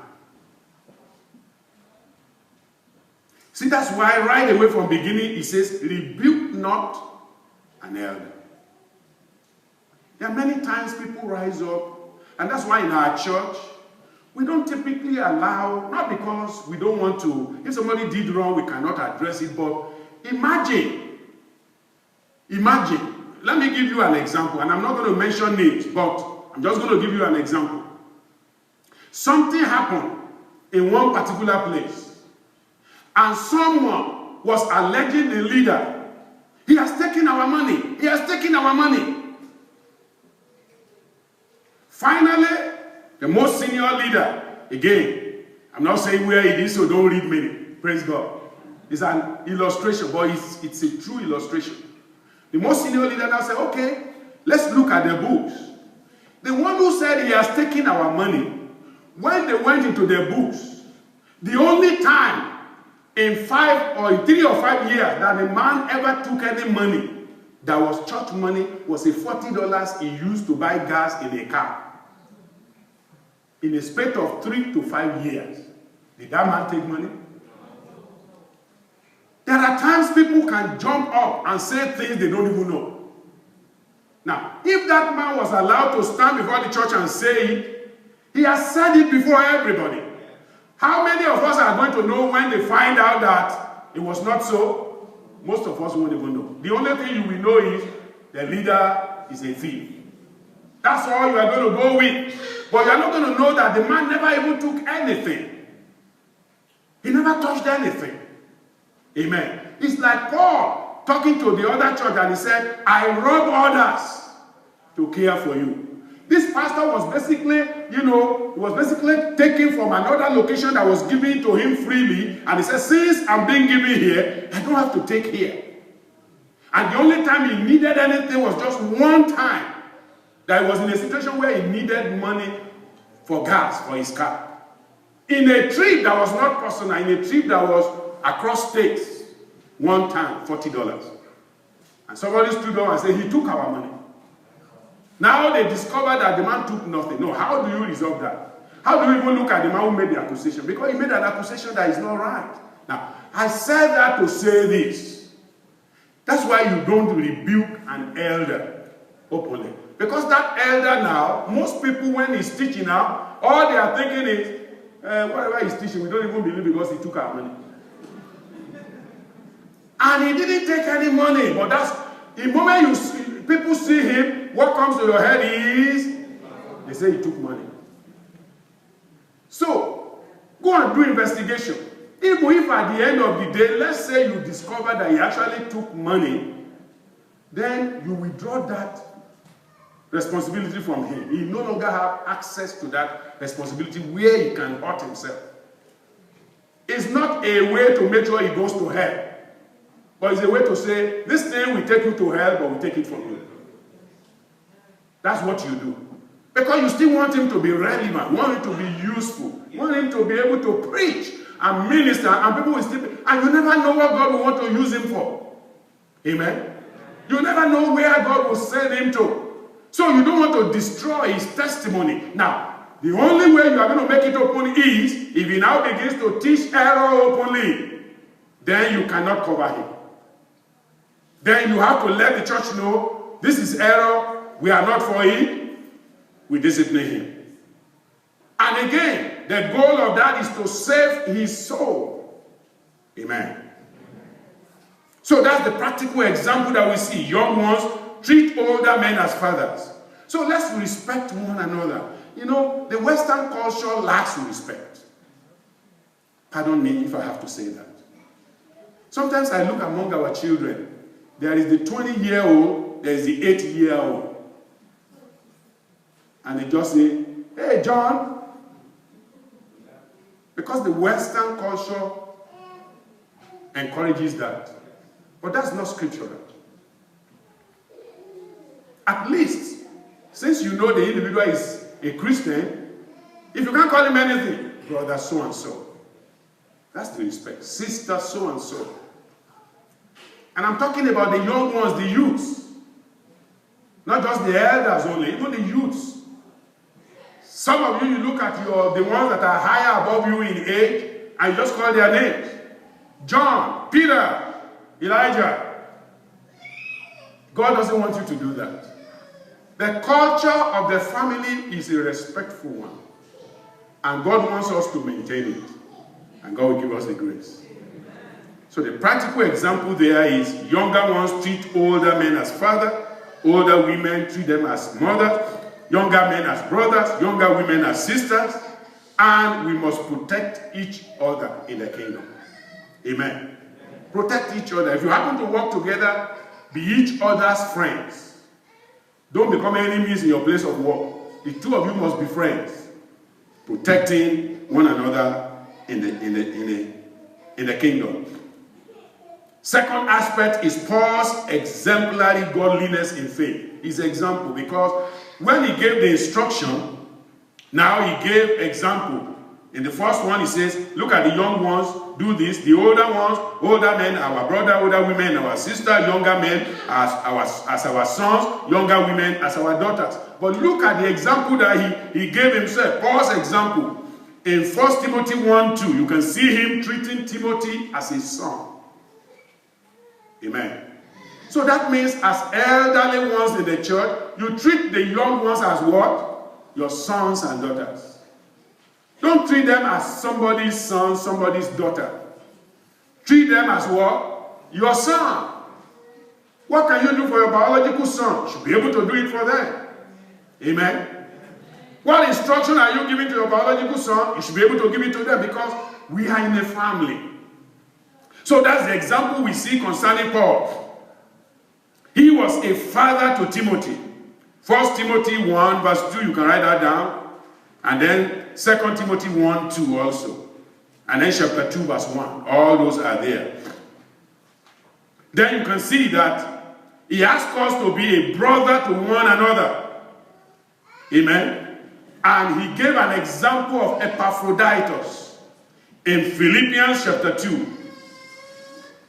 See, that's why right away from beginning it says, rebuke not an elder. There are many times people rise up, and that's why in our church, we don't typically allow, not because we don't want to, if somebody did wrong, we cannot address it, but imagine, let me give you an example, and I'm not going to mention names, but I'm just going to give you an example. Something happened in one particular place, and someone was alleging the leader. He has taken our money. He has taken our money. Finally, the most senior leader, again, I'm not saying where it is, so don't read many. Praise God. It's an illustration, but it's a true illustration. The most senior leader now said, okay, let's look at the books. The one who said he has taken our money, when they went into the books, the only time in 3 or 5 years that a man ever took any money that was church money was a $40 he used to buy gas in a car. In a space of 3 to 5 years. Did that man take money? There are times people can jump up and say things they don't even know. Now, if that man was allowed to stand before the church and say it, he has said it before everybody. How many of us are going to know when they find out that it was not so? Most of us won't even know. The only thing you will know is the leader is a thief. That's all you are going to go with. But you are not going to know that the man never even took anything. He never touched anything. Amen. It's like Paul talking to the other church and he said, I rob others to care for you. This pastor was basically, taken from another location that was given to him freely. And he said, since I'm being given here, I don't have to take here. And the only time he needed anything was just one time. That he was in a situation where he needed money for gas for his car. In a trip that was not personal, in a trip that was across states, one time, $40. And somebody stood up and said, he took our money. Now they discovered that the man took nothing. No, how do you resolve that? How do you even look at the man who made the accusation? Because he made an accusation that is not right. Now, I said that to say this. That's why you don't rebuke an elder openly. Because that elder now, most people when he's teaching now, all they are thinking is, whatever he's teaching, we don't even believe because he took our money. And he didn't take any money. But that's, the moment you see, people see him, what comes to your head is, they say he took money. So, go and do investigation. Even if at the end of the day, let's say you discover that he actually took money, then you withdraw that responsibility from him. He no longer has access to that responsibility where he can hurt himself. It's not a way to make sure he goes to hell. But it's a way to say, this thing will take you to hell, but we take it from you. That's what you do. Because you still want him to be relevant, want him to be useful, want him to be able to preach and minister, and people will still be, and you never know what God will want to use him for. Amen? You never know where God will send him to. So you don't want to destroy his testimony. Now, the only way you are going to make it open is, if he now begins to teach error openly, then you cannot cover him. Then you have to let the church know, this is error, we are not for it, we discipline him. And again, the goal of that is to save his soul. Amen. So that's the practical example that we see. Young ones treat older men as fathers. So let's respect one another. You know, the Western culture lacks respect. Pardon me if I have to say that. Sometimes I look among our children. There is the 20-year-old, there is the 8-year-old. And they just say, hey, John. Because the Western culture encourages that. But that's not scriptural. At least, since you know the individual is a Christian, if you can't call him anything, brother so-and-so. That's the respect. Sister so-and-so. And I'm talking about the young ones, the youths. Not just the elders only, even the youths. Some of you look at the ones that are higher above you in age, and you just call their names. John, Peter, Elijah. God doesn't want you to do that. The culture of the family is a respectful one. And God wants us to maintain it. And God will give us the grace. So the practical example there is younger ones treat older men as father, older women treat them as mother, younger men as brothers, younger women as sisters, and we must protect each other in the kingdom. Amen. Protect each other. If you happen to work together, be each other's friends. Don't become enemies in your place of work. The two of you must be friends, protecting one another in the kingdom. Second aspect is Paul's exemplary godliness in faith. His example, because when he gave the instruction, now he gave example. In the first one, he says, look at the young ones, do this. The older ones, older men, our brother, older women, our sister, younger men as our sons, younger women as our daughters. But look at the example that he gave himself, Paul's example. In 1 Timothy 1:2, you can see him treating Timothy as his son. Amen. So that means as elderly ones in the church, you treat the young ones as what? Your sons and daughters. Don't treat them as somebody's son, somebody's daughter. Treat them as what? Your son. What can you do for your biological son? You should be able to do it for them. Amen. What instruction are you giving to your biological son? You should be able to give it to them because we are in a family. So that's the example we see concerning Paul. He was a father to Timothy. 1 Timothy 1 verse 2, you can write that down. And then 2 Timothy 1, 2 also. And then chapter 2 verse 1. All those are there. Then you can see that he asked us to be a brother to one another. Amen. And he gave an example of Epaphroditus in Philippians chapter 2.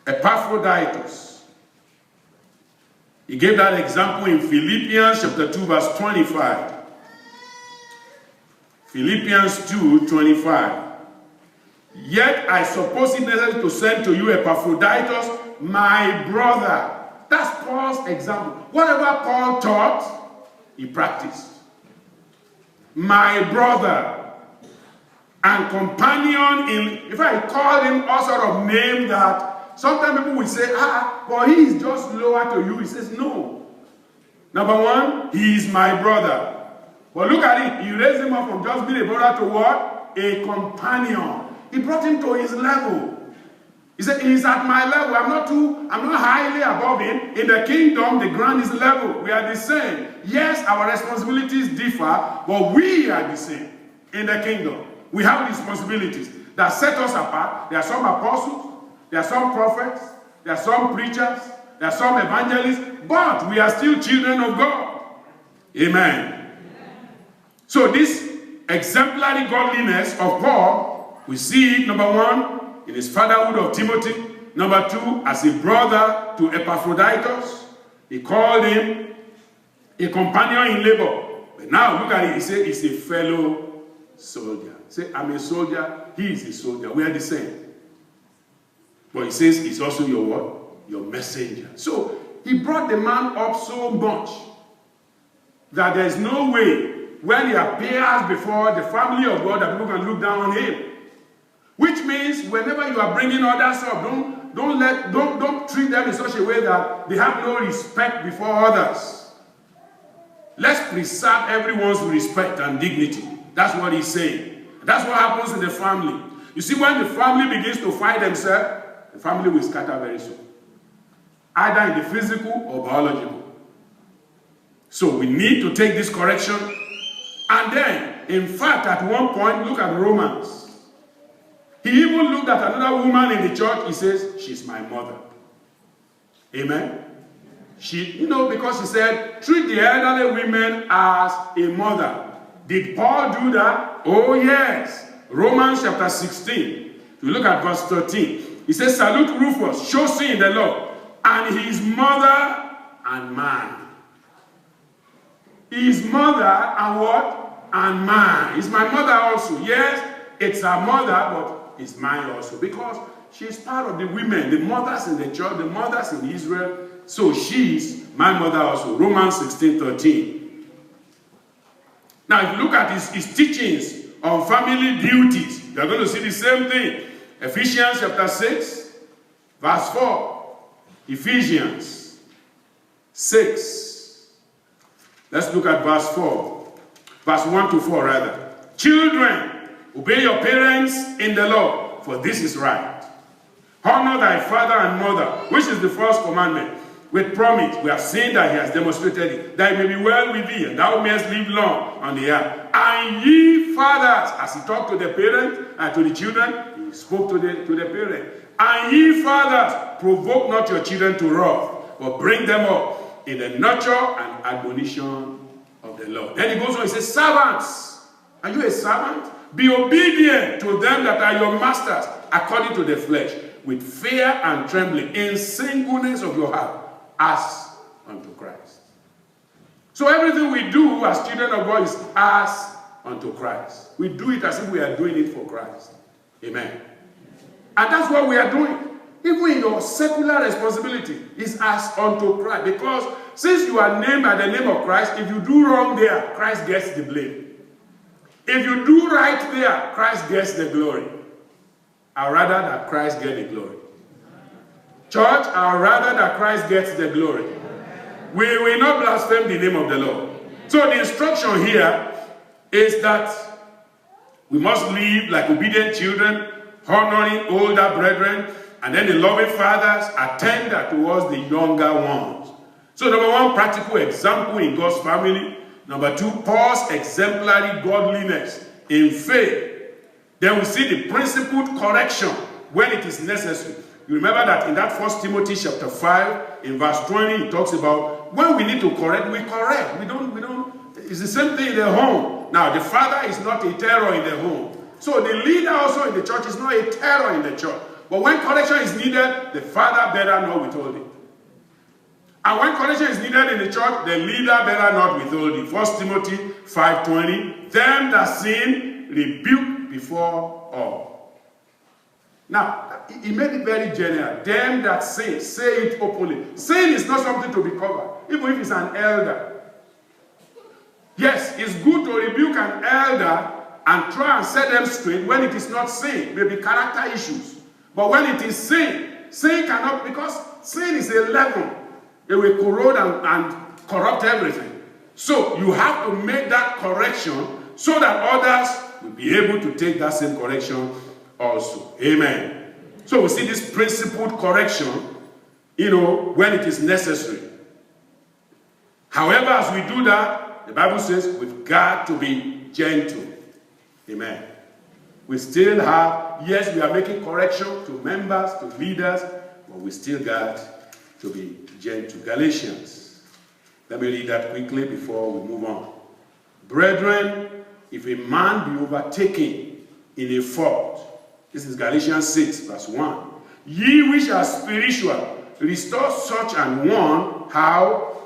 Epaphroditus. He gave that example in Philippians chapter 2 verse 25. Philippians 2, 25. Yet I suppose it necessary to send to you Epaphroditus, my brother. That's Paul's example. Whatever Paul taught, he practiced. My brother and companion in, if I call him all sort of name that sometimes people will say, but he is just lower to you. He says, no. Number one, he is my brother. But look at it. He raised him up from just being a brother to what? A companion. He brought him to his level. He said, he's at my level. I'm not highly above him. In the kingdom, the ground is level. We are the same. Yes, our responsibilities differ, but we are the same in the kingdom. We have responsibilities that set us apart. There are some apostles, there are some prophets, there are some preachers, there are some evangelists, but we are still children of God. Amen. So this exemplary godliness of Paul, we see it, number one, in his fatherhood of Timothy. Number two, as a brother to Epaphroditus. He called him a companion in labor. But now look at it. He said he's a fellow soldier. Say, I'm a soldier. He is a soldier. We are the same. But he says he's also your what? Your messenger. So he brought the man up so much that there's no way when he appears before the family of God that people can look down on him. Which means whenever you are bringing others up, don't treat them in such a way that they have no respect before others. Let's preserve everyone's respect and dignity. That's what he's saying. That's what happens in the family. You see, when the family begins to fight themselves, the family will scatter very soon. Either in the physical or biological. So we need to take this correction. And then, in fact, at one point, look at Romans. He even looked at another woman in the church. He says, she's my mother. Amen. Because he said, treat the elderly women as a mother. Did Paul do that? Oh, yes. Romans chapter 16. If you look at verse 13. He says, salute Rufus, chosen in the Lord, and his mother and mine. His mother and what? And mine. It's my mother also. Yes, it's her mother, but it's mine also. Because she's part of the women, the mothers in the church, the mothers in Israel. So she's my mother also. Romans 16:13. Now, if you look at his teachings on family duties, you're going to see the same thing. Ephesians chapter 6, verse 4. Ephesians 6. Let's look at verse 4. Verse 1 to 4 rather. Children, obey your parents in the Lord, for this is right. Honor thy father and mother, which is the first commandment, with promise. We have seen that he has demonstrated it, that it may be well with thee, and thou mayest live long on the earth. And ye fathers, as he talked to the parents and to the children, he spoke to the parents. And ye fathers, provoke not your children to wrath, but bring them up in the nurture and admonition of the Lord. Then he goes on, he says, servants, are you a servant? Be obedient to them that are your masters, according to the flesh, with fear and trembling, in singleness of your heart, as unto Christ. So everything we do as children of God is as unto Christ. We do it as if we are doing it for Christ. Amen. And that's what we are doing. Even in your secular responsibility is as unto Christ. Because since you are named by the name of Christ, if you do wrong there, Christ gets the blame. If you do right there, Christ gets the glory. I'd rather that Christ get the glory. Church, I would rather that Christ gets the glory. We will not blaspheme the name of the Lord. So the instruction here is that we must live like obedient children, honoring older brethren, and then the loving fathers are tender towards the younger ones. So number one, practical example in God's family. Number two, Paul's exemplary godliness in faith. Then we see the principled correction when it is necessary. You remember that in that 1 Timothy chapter 5, in verse 20, it talks about when we need to correct, we correct. We don't, it's the same thing in the home. Now, the father is not a terror in the home. So the leader also in the church is not a terror in the church. But when correction is needed, the father better not withhold it. And when correction is needed in the church, the leader better not withhold it. 1 Timothy 5:20, them that sin, rebuke before all. Now, he made it very general. Them that sin, say it openly. Sin is not something to be covered, even if it's an elder. Yes, it's good to rebuke an elder and try and set them straight when it is not sin, maybe character issues. But when it is sin, sin cannot, because sin is a leaven. It will corrode and corrupt everything. So you have to make that correction so that others will be able to take that same correction also. Amen. So we see this principled correction, when it is necessary. However, as we do that, the Bible says we've got to be gentle. Amen. We still have, yes, we are making correction to members, to leaders, but we still got to be gentle. Galatians. Let me read that quickly before we move on. Brethren, if a man be overtaken in a fault, this is Galatians 6, verse 1. Ye which are spiritual, restore such an one, how?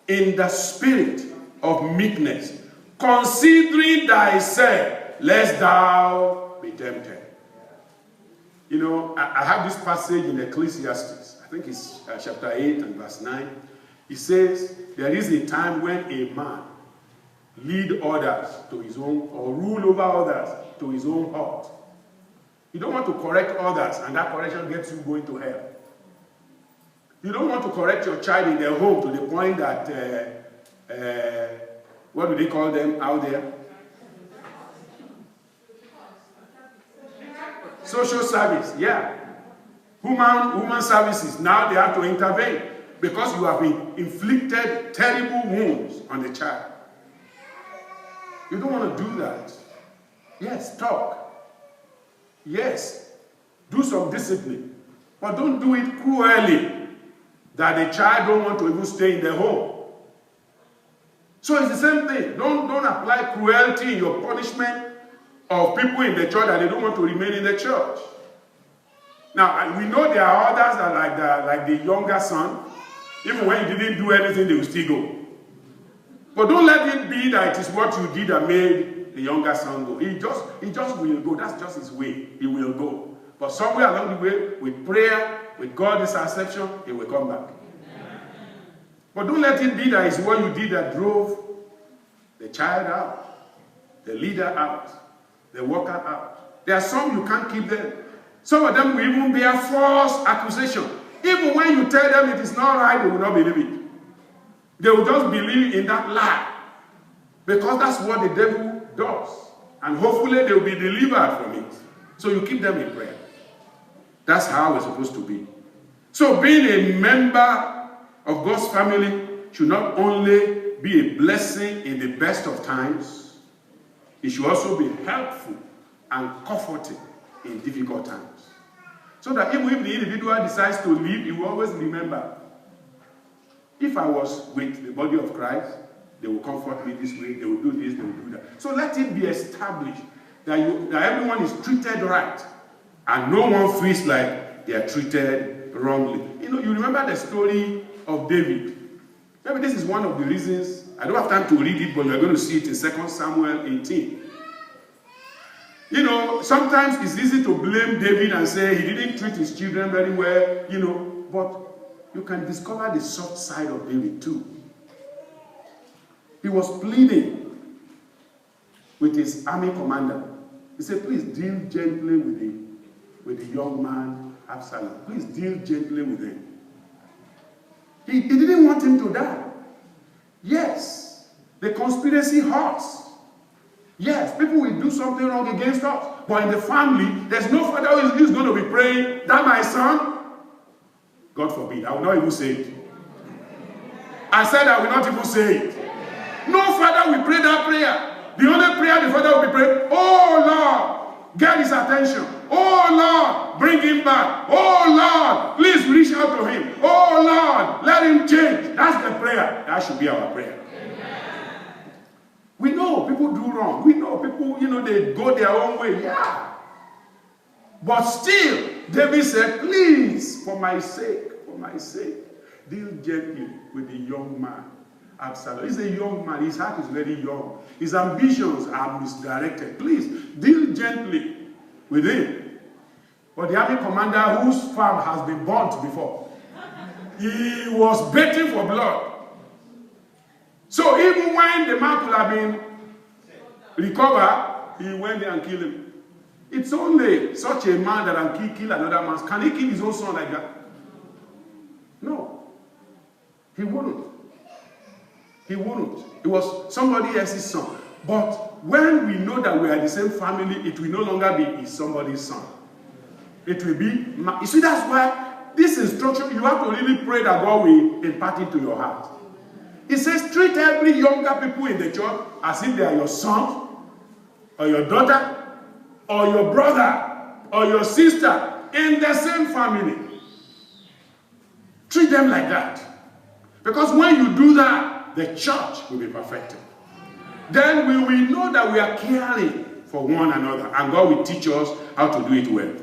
In the spirit of meekness, considering thyself, lest thou be tempted. I have this passage in Ecclesiastes. I think it's chapter 8 and verse 9. It says, there is a time when a man lead others to his own, or rule over others to his own heart. You don't want to correct others, and that correction gets you going to hell. You don't want to correct your child in their home to the point that, what do they call them out there? Social service, yeah. Human services, now they have to intervene because you have inflicted terrible wounds on the child. You don't want to do that. Yes, talk. Yes, do some discipline. But don't do it cruelly that the child don't want to even stay in the home. So it's the same thing. Don't apply cruelty in your punishment of people in the church that they don't want to remain in the church. Now, we know there are others that are like the younger son. Even when you didn't do anything, they will still go. But don't let it be that it is what you did that made the younger son go. He just will go. That's just his way. He will go. But somewhere along the way, with prayer, with God's intercession, he will come back. But don't let it be that it's what you did that drove the child out, the leader out, the worker out. There are some you can't keep them. Some of them will even bear false accusation. Even when you tell them it is not right, they will not believe it. They will just believe in that lie. Because that's what the devil does. And hopefully they will be delivered from it. So you keep them in prayer. That's how we're supposed to be. So being a member of God's family should not only be a blessing in the best of times, it should also be helpful and comforting in difficult times. So that even if the individual decides to leave, he will always remember, if I was with the body of Christ, they will comfort me this way, they will do this, they will do that. So let it be established that everyone is treated right, and no one feels like they are treated wrongly. You remember the story of David. Maybe this is one of the reasons, I don't have time to read it, but you're going to see it in 2 Samuel 18. Sometimes it's easy to blame David and say he didn't treat his children very well, but you can discover the soft side of David too. He was pleading with his army commander. He said, please deal gently with the young man Absalom. Please deal gently with him. He didn't want him to die. Yes, the conspiracy hurts. Yes, people will do something wrong against us. But in the family, there's no father who is going to be praying, that my son, God forbid, I will not even say it. I said I will not even say it. No father will pray that prayer. The only prayer the father will be praying, oh Lord, get his attention. Oh Lord, bring him back. Oh Lord, please reach out to him. Oh Lord, let him change. That's the prayer. That should be our prayer. We know people do wrong. We know people, they go their own way. Yeah. But still, David said, please, for my sake, deal gently with the young man, Absalom. He's a young man. His heart is very young. His ambitions are misdirected. Please, deal gently with him. But the army commander whose farm has been burnt before, he was begging for blood. So even when the man could have been recovered, he went there and killed him. It's only such a man that can kill another man. Can he kill his own son like that? No. He wouldn't. He wouldn't. It was somebody else's son. But when we know that we are the same family, it will no longer be somebody's son. It will be, you see, that's why this instruction, you have to really pray that God will impart it to your heart. It says, treat every younger people in the church as if they are your son, or your daughter, or your brother, or your sister, in the same family. Treat them like that. Because when you do that, the church will be perfected. Then we will know that we are caring for one another, and God will teach us how to do it well.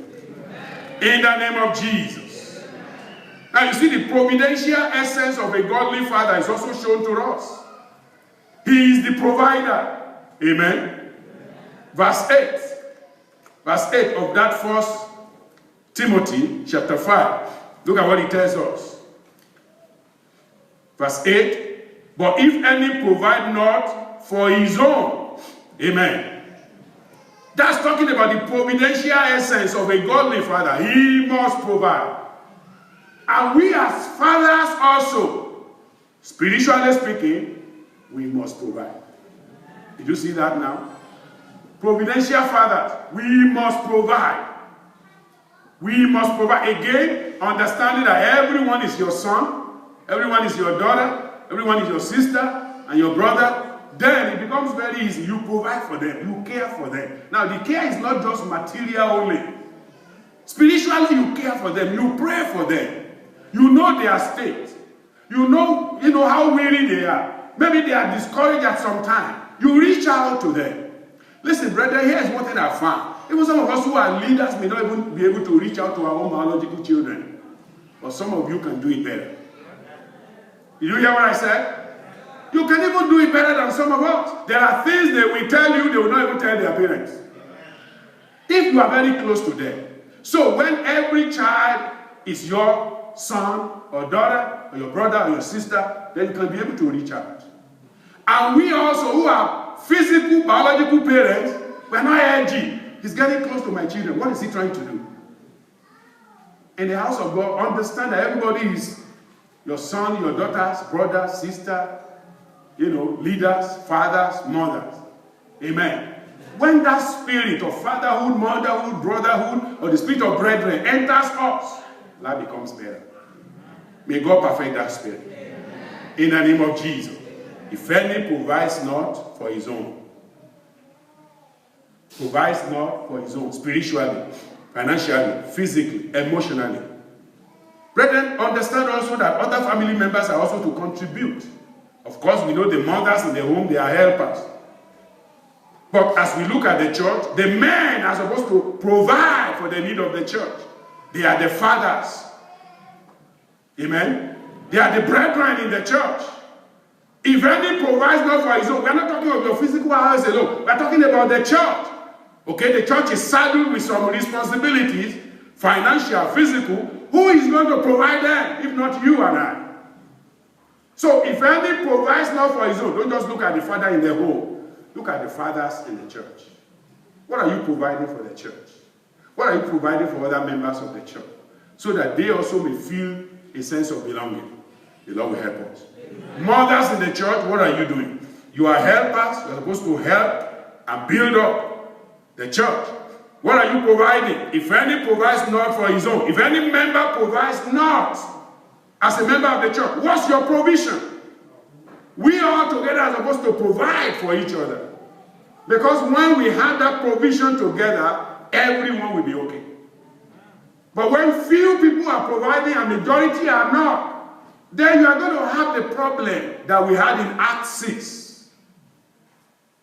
In the name of Jesus. Now you see, the providential essence of a godly father is also shown to us. He is the provider. Amen. Verse 8. Verse 8 of that 1 Timothy chapter 5. Look at what he tells us. Verse 8. But if any provide not for his own. Amen. That's talking about the providential essence of a godly father. He must provide. And we as fathers also, spiritually speaking, we must provide. Did you see that now? Providential fathers, we must provide. We must provide. Again, understanding that everyone is your son, everyone is your daughter, everyone is your sister and your brother. Then it becomes very easy. You provide for them. You care for them. Now, the care is not just material only. Spiritually, you care for them. You pray for them. You know their state. You know how weary they are. Maybe they are discouraged at some time. You reach out to them. Listen, brethren, here is one thing I found. Even some of us who are leaders may not even be able to reach out to our own biological children. But some of you can do it better. Did you hear what I said? You can even do it better than some of us. There are things they will tell you, they will not even tell their parents. If you are very close to them. So when every child is your son or daughter or your brother or your sister, then you can be able to reach out. And we also who are physical, biological parents, we're not edgy. He's getting close to my children. What is he trying to do? In the house of God, understand that everybody is your son, your daughter's brother, sister, leaders, fathers, mothers. Amen. When that spirit of fatherhood, motherhood, brotherhood, or the spirit of brethren enters us, life becomes better. May God perfect that spirit. In the name of Jesus. If any provides not for his own. Provides not for his own. Spiritually, financially, physically, emotionally. Brethren, understand also that other family members are also to contribute. Of course, we know the mothers in the home, they are helpers. But as we look at the church, the men are supposed to provide for the need of the church. They are the fathers. Amen? They are the brethren in the church. If any provides not for his own, we are not talking of your physical house alone. We are talking about the church. Okay, the church is saddled with some responsibilities, financial, physical. Who is going to provide them, if not you and I? So if any provides not for his own, don't just look at the father in the home. Look at the fathers in the church. What are you providing for the church? What are you providing for other members of the church? so that they also may feel a sense of belonging. The Lord will help us. Mothers in the church, what are you doing? You are helpers. You are supposed to help and build up the church. What are you providing? If any provides not for his own, if any member provides not as a member of the church, what's your provision? We all together are supposed to provide for each other. Because when we have that provision together, everyone will be okay. But when few people are providing and majority are not, then you are going to have the problem that we had in Acts 6,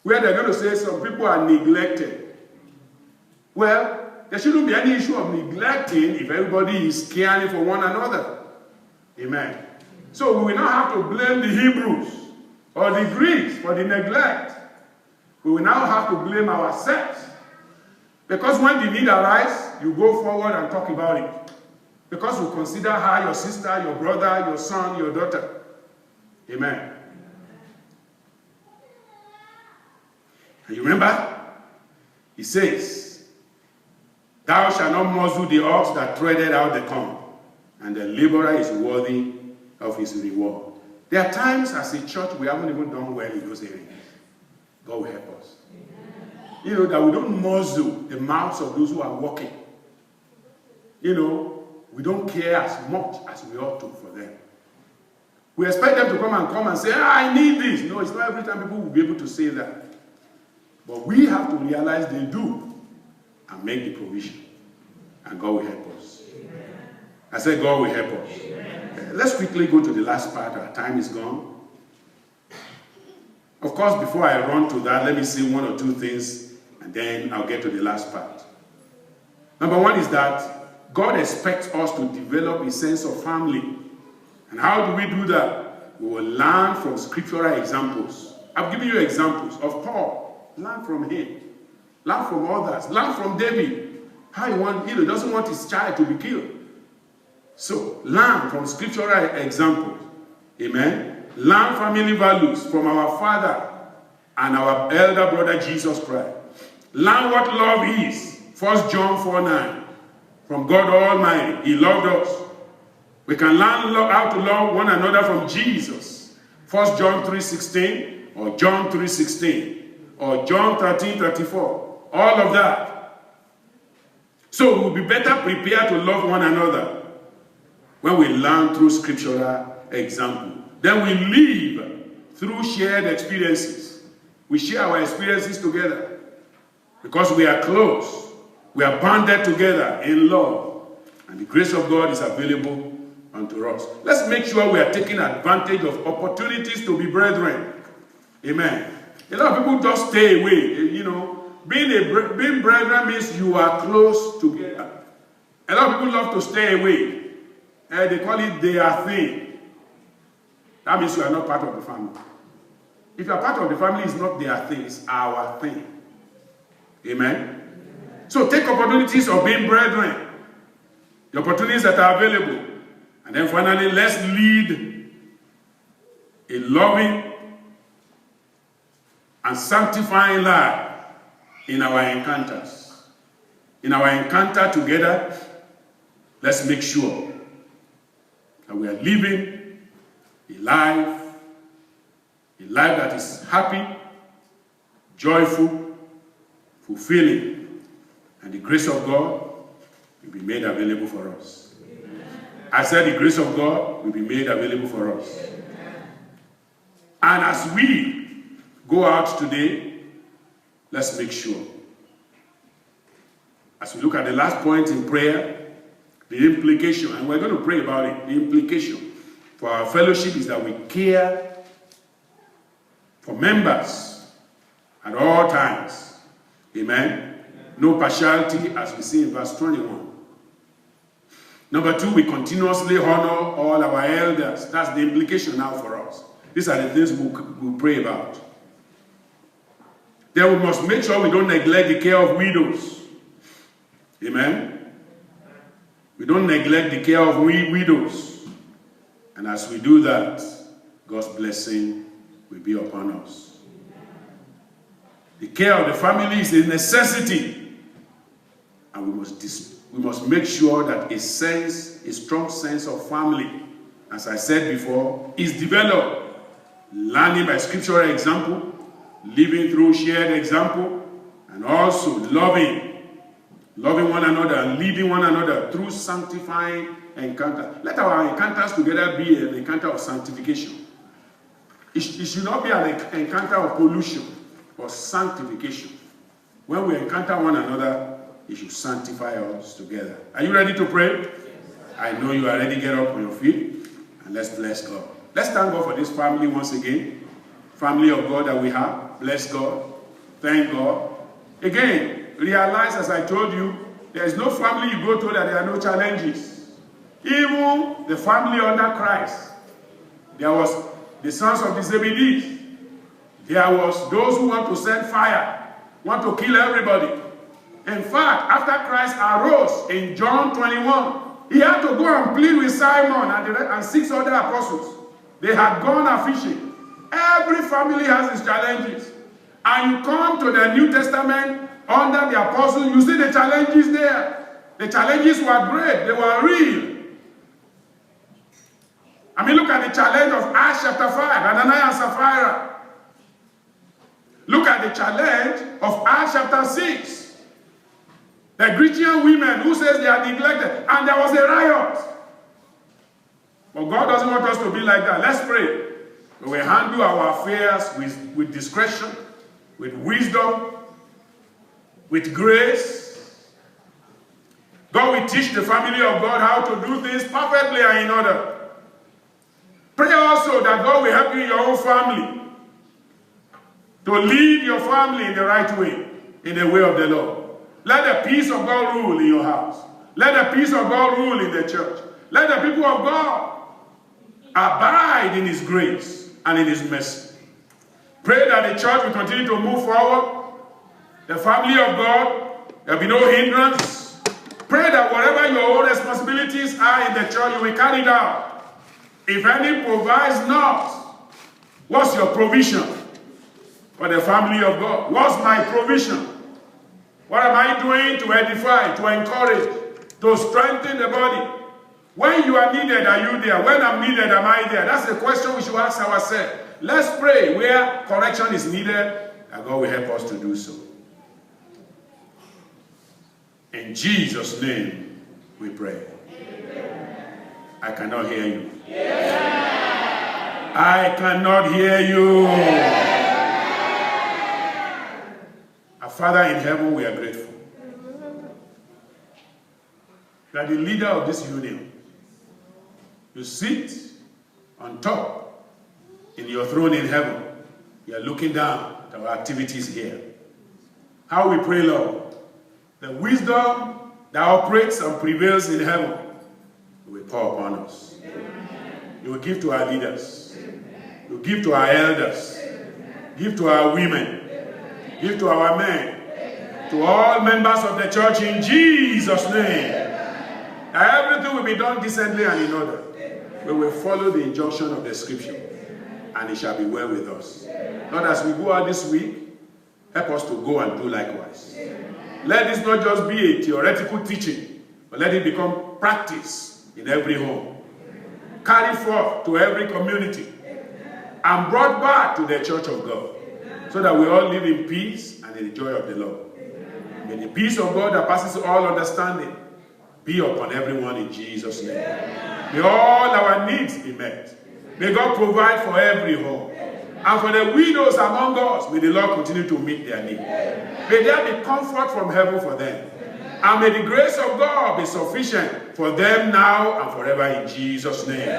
where they're going to say some people are neglected. Well, there shouldn't be any issue of neglecting if everybody is caring for one another. Amen. So we will not have to blame the Hebrews or the Greeks for the neglect. We will now have to blame ourselves. Because when the need arises, you go forward and talk about it. Because you consider her your sister, your brother, your son, your daughter. Amen. And you remember? He says, thou shalt not muzzle the ox that treadeth out the corn, and the laborer is worthy of his reward. There are times as a church we haven't even done well in those areas. God will help us. You know, that we don't muzzle the mouths of those who are walking. You know, we don't care as much as we ought to for them. We expect them to come and say, I need this. No, it's not every time people will be able to say that. But we have to realize they do and make the provision. And God will help us. Amen. I said God will help us. Let's quickly go to the last part. Our time is gone. Of course, before I run to that, let me say one or two things, and then I'll get to the last part. Number one is that God expects us to develop a sense of family. And how do we do that? We will learn from scriptural examples. I've given you examples of Paul. Learn from him. Learn from others. Learn from David. How he doesn't want his child to be killed. So, learn from scriptural examples. Amen. Learn family values from our Father and our elder brother Jesus Christ. Learn what love is. 1 John 4:9. From God Almighty. He loved us. We can learn how to love one another from Jesus. 1 John 3:16 or John 3:16 or John 13:34. All of that. So we'll be better prepared to love one another when we learn through scriptural example. Then we live through shared experiences. We share our experiences together because we are close. We are banded together in love. And the grace of God is available unto us. Let's make sure we are taking advantage of opportunities to be brethren. Amen. A lot of people just stay away. You know, being brethren means you are close together. A lot of people love to stay away. They call it their thing. That means you are not part of the family. If you are part of the family, it's not their thing, it's our thing. Amen. So take opportunities of being brethren. The opportunities that are available. And then finally, let's lead a loving and sanctifying life in our encounters. In our encounter together, let's make sure that we are living a life that is happy, joyful, fulfilling. And the grace of God will be made available for us. Amen. I said the grace of God will be made available for us. Amen. And as we go out today, let's make sure. As we look at the last point in prayer, the implication, and we're going to pray about it, the implication for our fellowship is that we care for members at all times. Amen. No partiality, as we see in verse 21. Number 2, we continuously honor all our elders. That's the implication now for us. These are the things we'll pray about. Then we must make sure we don't neglect the care of widows. Amen? We don't neglect the care of widows. And as we do that, God's blessing will be upon us. The care of the family is a necessity. And we must we must make sure that a strong sense of family, as I said before, is developed. Learning by scriptural example, living through shared example, and also loving one another and leading one another through sanctifying encounter. Let our encounters together be an encounter of sanctification. It should not be an encounter of pollution, but sanctification. When we encounter one another, it should sanctify us together. Are you ready to pray? I know you are ready. Get up on your feet and let's bless God. Let's thank God for this family once again. Family of God that we have. Bless God. Thank God. Again, realize, as I told you, there is no family you go to that there are no challenges. Even the family under Christ. There was the sons of the Zebedees. There was those who want to send fire, want to kill everybody. In fact, after Christ arose in John 21, he had to go and plead with Simon and 6 other apostles. They had gone a-fishing. Every family has its challenges. And you come to the New Testament under the apostles, you see the challenges there. The challenges were great. They were real. I mean, look at the challenge of Acts chapter 5, Ananias and Sapphira. Look at the challenge of Acts chapter 6. The Grecian women who says they are neglected. And there was a riot. But God doesn't want us to be like that. Let's pray. We will handle our affairs with discretion, with wisdom, with grace. God will teach the family of God how to do things perfectly and in order. Pray also that God will help you in your own family to lead your family in the right way, in the way of the Lord. Let the peace of God rule in your house. Let the peace of God rule in the church. Let the people of God abide in his grace and in his mercy. Pray that the church will continue to move forward. The family of God, there will be no hindrance. Pray that whatever your own responsibilities are in the church, you will carry it out. If any provides not, what's your provision for the family of God? What's my provision? What am I doing to edify, to encourage, to strengthen the body? When you are needed, are you there? When I'm needed, am I there? That's the question we should ask ourselves. Let's pray where correction is needed, and God will help us to do so. In Jesus' name, we pray. Amen. I cannot hear you. Yeah. I cannot hear you. Yeah. Our Father in heaven, we are grateful. You are the leader of this union. You sit on top in your throne in heaven. You are looking down at our activities here. How we pray, Lord, the wisdom that operates and prevails in heaven, you will pour upon us. Amen. You will give to our leaders. Amen. You will give to our elders. Amen. Give to our women. Amen. Give to our men. Amen. To all members of the church in Jesus' name. Amen. Everything will be done decently and in order. We will follow the injunction of the scripture, and it shall be well with us. Lord, as we go out this week, help us to go and do likewise. Let this not just be a theoretical teaching, but let it become practice in every home. Carry forth to every community, and brought back to the church of God, so that we all live in peace and in the joy of the Lord. May the peace of God that passes all understanding be upon everyone in Jesus' name. May all our needs be met. May God provide for every home. And for the widows among us, may the Lord continue to meet their needs. May there be comfort from heaven for them. And may the grace of God be sufficient for them now and forever in Jesus' name.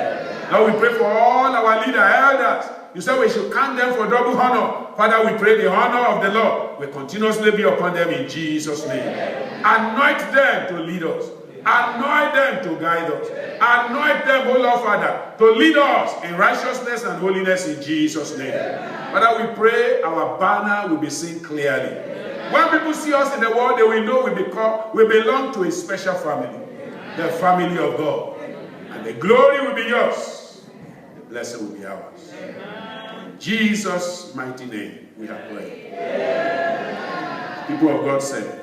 Lord, we pray for all our leader elders. You said we should count them for double honor. Father, we pray the honor of the Lord will continuously be upon them in Jesus' name. Anoint them to lead us. Anoint them to guide us. Anoint them, O Lord Father, to lead us in righteousness and holiness in Jesus' name. Father, we pray our banner will be seen clearly. When people see us in the world, they will know we belong to a special family, the family of God. And the glory will be yours. The blessing will be ours. In Jesus' mighty name, we have prayed. People of God said,